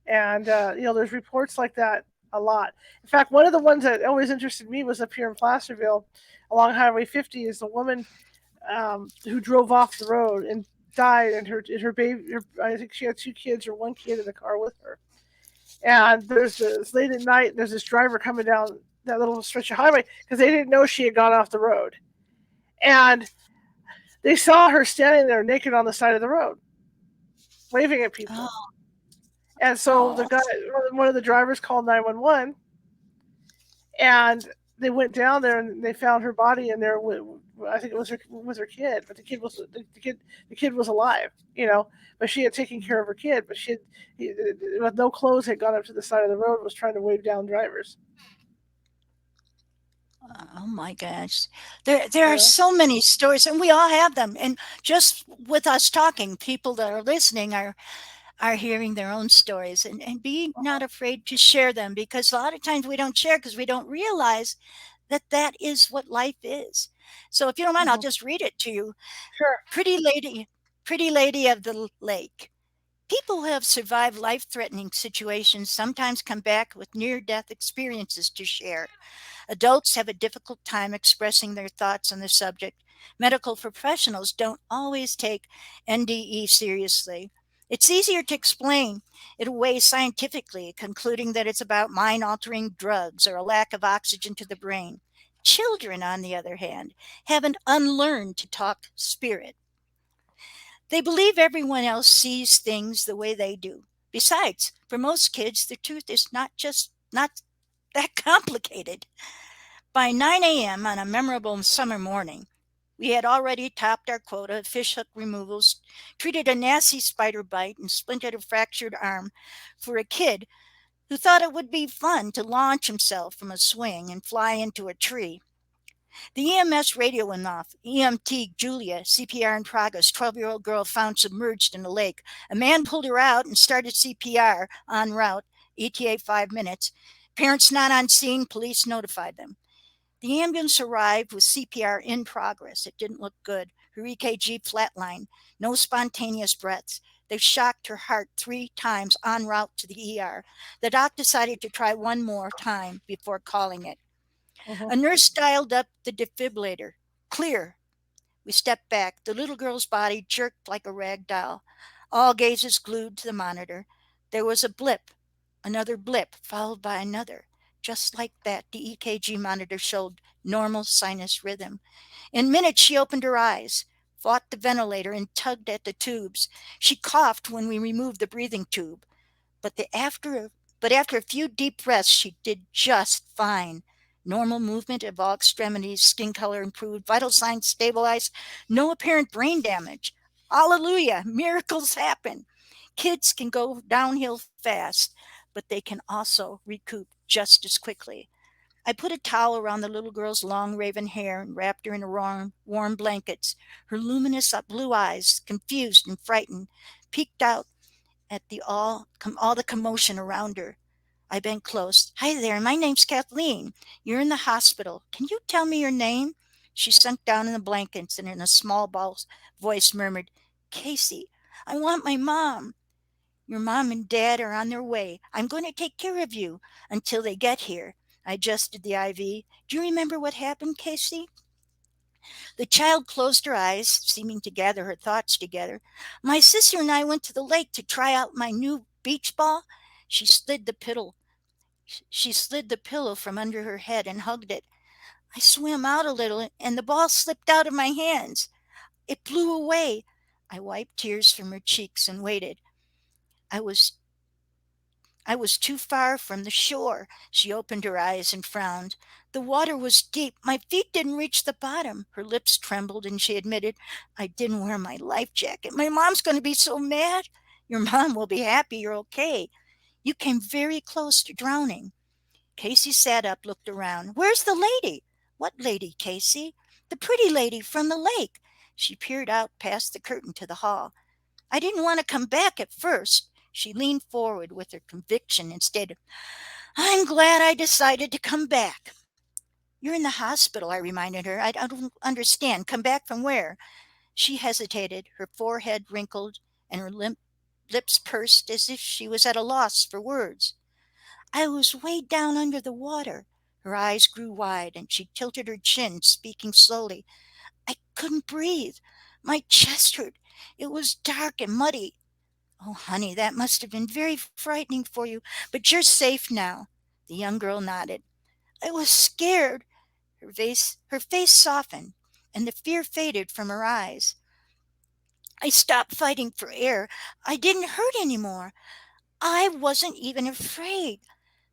And there's reports like that a lot. In fact, one of the ones that always interested me was up here in Placerville, along Highway 50, is the woman who drove off the road and died, and her baby. I think she had two kids or one kid in the car with her. And there's this late at night. There's this driver coming down that little stretch of highway because they didn't know she had gone off the road, and they saw her standing there naked on the side of the road, waving at people. Oh, And so the oh, guy, one of the drivers, called 911, and they went down there and they found her body in there with, I think it was her kid, but the kid was alive, but she had taken care of her kid, but with no clothes, had gone up to the side of the road, was trying to wave down drivers. oh my gosh. There You are know, so many stories and we all have them. And just with us talking, people that are listening are hearing their own stories and be not afraid to share them because a lot of times we don't share because we don't realize that that is what life is. So if you don't mind, I'll mm-hmm. just read it to you. Sure. Pretty lady, pretty lady of the lake. People who have survived life threatening situations sometimes come back with near death experiences to share. Adults have a difficult time expressing their thoughts on the subject. Medical professionals don't always take NDE seriously. It's easier to explain it away scientifically, concluding that it's about mind altering drugs or a lack of oxygen to the brain. Children, on the other hand, haven't unlearned to talk spirit. They believe everyone else sees things the way they do. Besides, for most kids, the truth is not that complicated. By 9 a.m. on a memorable summer morning, we had already topped our quota of fishhook removals, treated a nasty spider bite, and splintered a fractured arm for a kid who thought it would be fun to launch himself from a swing and fly into a tree. The EMS radio went off. EMT Julia, CPR in progress, 12-year-old girl found submerged in the lake. A man pulled her out and started CPR en route, ETA 5 minutes. Parents not on scene, police notified them. The ambulance arrived with CPR in progress. It didn't look good. Her EKG flatlined, no spontaneous breaths. They shocked her heart 3 times en route to the ER. The doc decided to try one more time before calling it. Mm-hmm. A nurse dialed up the defibrillator. Clear. We stepped back. The little girl's body jerked like a rag doll. All gazes glued to the monitor. There was a blip, another blip, followed by another. Just like that, the EKG monitor showed normal sinus rhythm. In minutes, she opened her eyes, fought the ventilator, and tugged at the tubes. She coughed when we removed the breathing tube. But, after a few deep breaths, she did just fine. Normal movement of all extremities, skin color improved, vital signs stabilized, no apparent brain damage. Hallelujah, miracles happen. Kids can go downhill fast, but they can also recoup just as quickly. I put a towel around the little girl's long raven hair and wrapped her in warm blankets. Her luminous blue eyes, confused and frightened, peeked out at all the commotion around her. I bent close. Hi there, my name's Kathleen. You're in the hospital. Can you tell me your name? She sunk down in the blankets and in a small voice murmured, Casey, I want my mom. Your mom and dad are on their way. I'm going to take care of you until they get here. I adjusted the IV. Do you remember what happened, Casey? The child closed her eyes, seeming to gather her thoughts together. My sister and I went to the lake to try out my new beach ball. She slid the pillow. She slid the pillow from under her head and hugged it. I swam out a little and the ball slipped out of my hands. It blew away. I wiped tears from her cheeks and waited. I was I was too far from the shore. She opened her eyes and frowned. The water was deep. My feet didn't reach the bottom. Her lips trembled and she admitted, I didn't wear my life jacket. My mom's going to be so mad. Your mom will be happy you're okay. You came very close to drowning. Casey sat up, looked around. Where's the lady? What lady, Casey? The pretty lady from the lake. She peered out past the curtain to the hall. I didn't want to come back at first. She leaned forward with her conviction instead. I'm glad I decided to come back. You're in the hospital, I reminded her. I don't understand. Come back from where? She hesitated, her forehead wrinkled and her lips pursed as if she was at a loss for words. I was way down under the water. Her eyes grew wide and she tilted her chin, speaking slowly. I couldn't breathe. My chest hurt. It was dark and muddy. Oh, honey, that must have been very frightening for you, but you're safe now. The young girl nodded. I was scared. Her face softened, and the fear faded from her eyes. I stopped fighting for air. I didn't hurt anymore. I wasn't even afraid.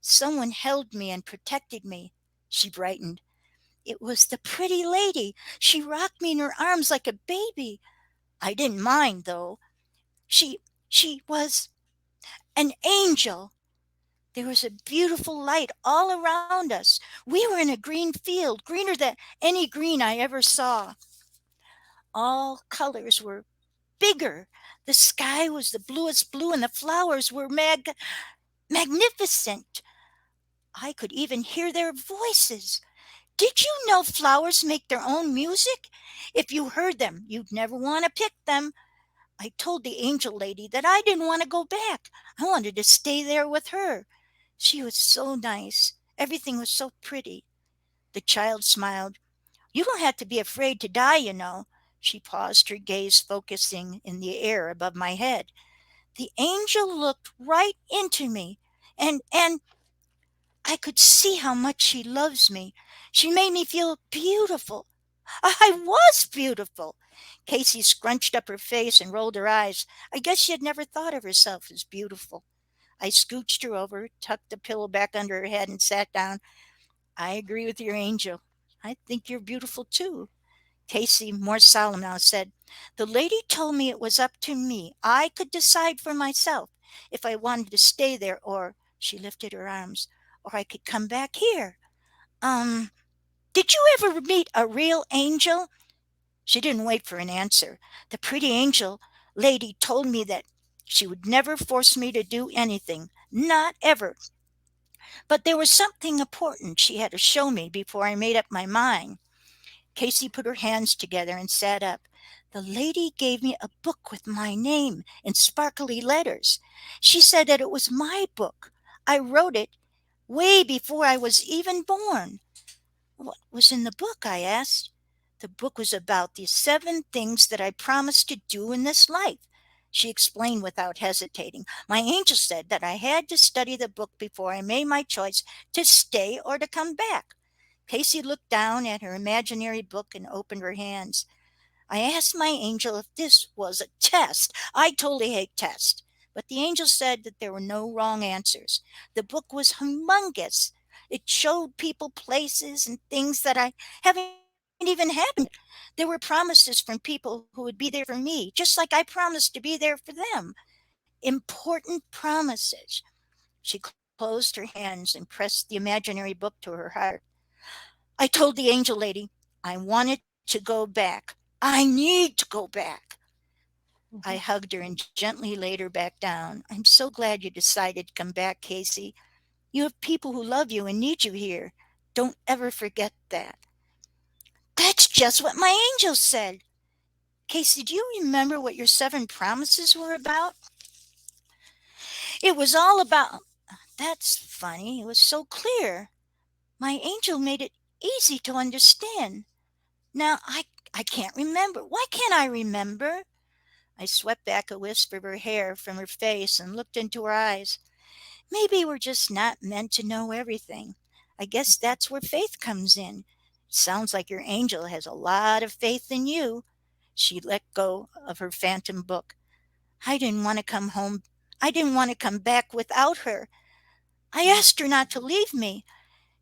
Someone held me and protected me. She brightened. It was the pretty lady. She rocked me in her arms like a baby. I didn't mind, though. She was an angel. There was a beautiful light all around us. We were in a green field, greener than any green I ever saw. All colors were bigger. The sky was the bluest blue, and the flowers were magnificent. I could even hear their voices. Did you know flowers make their own music? If you heard them, you'd never want to pick them. I told the angel lady that I didn't want to go back. I wanted to stay there with her. She was so nice. Everything was so pretty. The child smiled. You don't have to be afraid to die, you know. She paused, her gaze focusing in the air above my head. The angel looked right into me, and I could see how much she loves me. She made me feel beautiful. I was beautiful. Casey scrunched up her face and rolled her eyes. I guess she had never thought of herself as beautiful. I scooched her over, tucked the pillow back under her head, and sat down. I agree with your angel. I think you're beautiful too. Casey, more solemn now, said, the lady told me it was up to me. I could decide for myself if I wanted to stay there or, she lifted her arms, or I could come back here. Um, did you ever meet a real angel? She didn't wait for an answer. The pretty angel lady told me that she would never force me to do anything, not ever. But there was something important she had to show me before I made up my mind. Casey put her hands together and sat up. The lady gave me a book with my name in sparkly letters. She said that it was my book. I wrote it way before I was even born. What was in the book? I asked. The book was about the 7 things that I promised to do in this life. She explained without hesitating. My angel said that I had to study the book before I made my choice to stay or to come back. Casey looked down at her imaginary book and opened her hands. I asked my angel if this was a test. I totally hate tests. But the angel said that there were no wrong answers. The book was humongous. It showed people places and things that I haven't even happened. There were promises from people who would be there for me, just like I promised to be there for them. Important promises. She closed her hands and pressed the imaginary book to her heart. I told the angel lady I wanted to go back. I need to go back. I Mhm. hugged her and gently laid her back down. I'm so glad you decided to come back, Casey. You have people who love you and need you here. Don't ever forget that. That's just what my angel said. Casey, do you remember what your 7 promises were about? It was all about. That's funny. It was so clear. My angel made it easy to understand. Now I can't remember. Why can't I remember? I swept back a wisp of her hair from her face and looked into her eyes. Maybe we're just not meant to know everything. I guess that's where faith comes in. Sounds like your angel has a lot of faith in you. She let go of her phantom book. I didn't want to come home. I didn't want to come back without her. I asked her not to leave me.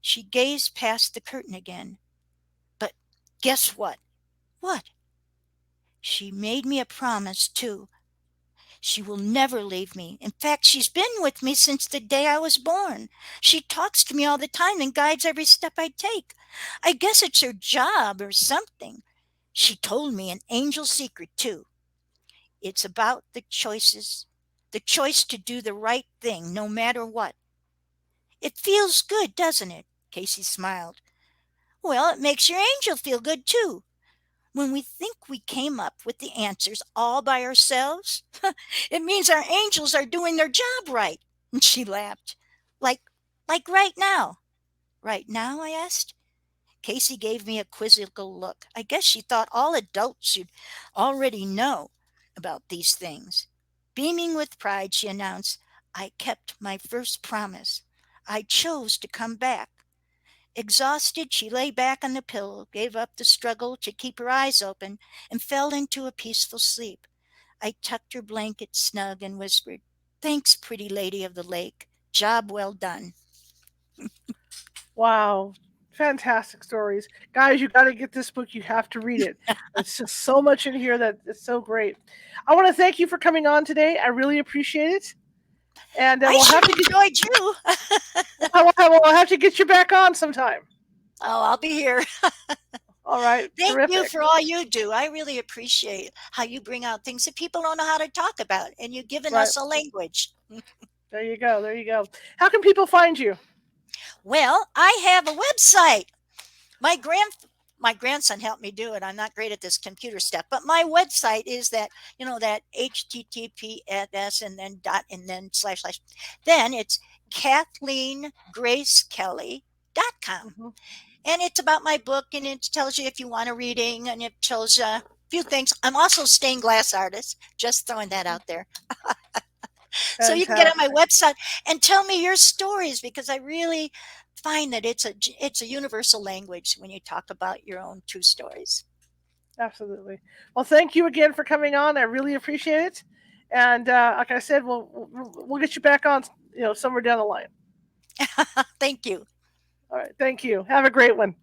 She gazed past the curtain again. But guess what? What? She made me a promise, too. She will never leave me. In fact, she's been with me since the day I was born. She talks to me all the time and guides every step I take. I guess it's her job or something. She told me an angel secret, too. It's about the choices, the choice to do the right thing no matter what. It feels good, doesn't it? Casey smiled. Well, it makes your angel feel good too. When we think we came up with the answers all by ourselves, it means our angels are doing their job right. And she laughed. Like like right now. Right now, I asked. Casey gave me a quizzical look. I guess she thought all adults should already know about these things. Beaming with pride, she announced, I kept my first promise. I chose to come back. Exhausted, she lay back on the pillow, gave up the struggle to keep her eyes open, and fell into a peaceful sleep. I tucked her blanket snug and whispered, Thanks, pretty lady of the lake. Job well done. Wow. Fantastic stories. Guys, you got to get this book. You have to read it. It's just so much in here that it's so great. I want to thank you for coming on today. I really appreciate it. And I we'll sure have to enjoyed you. we'll have to get you back on sometime. Oh, I'll be here. All right. Thank you Terrific. for all you do. I really appreciate how you bring out things that people don't know how to talk about, and you've given Right. us a language. There you go. There you go. How can people find you? Well, I have a website. My grandson helped me do it. I'm not great at this computer stuff, but my website is that, that HTTPS and then dot and then slash slash. Then it's KathleenGraceKelly.com. Mm-hmm. And it's about my book, and it tells you if you want a reading, and it tells you a few things. I'm also a stained glass artist, just throwing that out there. So you can get on my website and tell me your stories, because I really find that it's a universal language when you talk about your own true stories. Absolutely. Well, thank you again for coming on. I really appreciate it. And like I said, we'll get you back on, somewhere down the line. Thank you. All right. Thank you. Have a great one.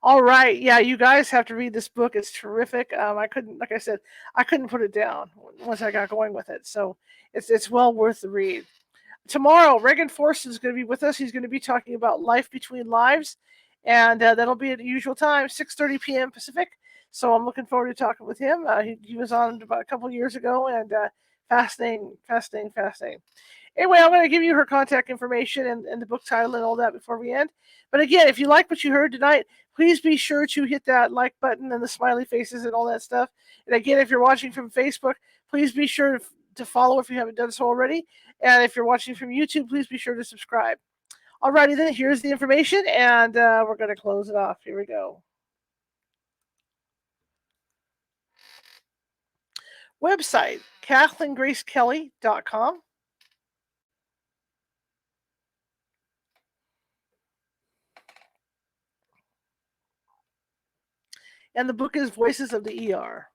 All right. Yeah, you guys have to read this book. It's terrific. Like I said, I couldn't put it down once I got going with it. So it's well worth the read. Tomorrow, Reagan Forst is going to be with us. He's going to be talking about life between lives, and that'll be at the usual time, 6:30 p.m. Pacific. So I'm looking forward to talking with him. He was on about a couple of years ago, and fascinating. Anyway, I'm going to give you her contact information and the book title and all that before we end. But again, if you like what you heard tonight, please be sure to hit that like button and the smiley faces and all that stuff. And again, if you're watching from Facebook, please be sure to follow if you haven't done so already. And if you're watching from YouTube, please be sure to subscribe. Alrighty then, here's the information, and we're going to close it off. Here we go. Website, KathleenGraceKelly.com. And the book is Voices of the ER.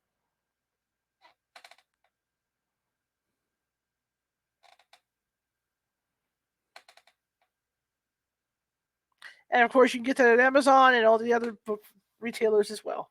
And of course, you can get that at Amazon and all the other book retailers as well.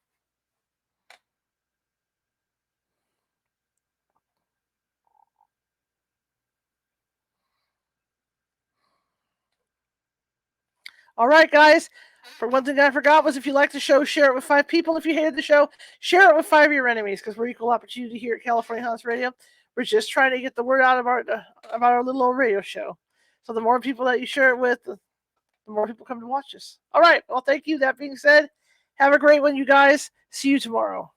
All right, guys. For one thing I forgot was, if you like the show, share it with 5 people. If you hated the show, share it with 5 of your enemies, because we're equal opportunity here at California House Radio. We're just trying to get the word out about our little old radio show. So the more people that you share it with, the more people come to watch us. All right. Well, thank you. That being said, have a great one, you guys. See you tomorrow.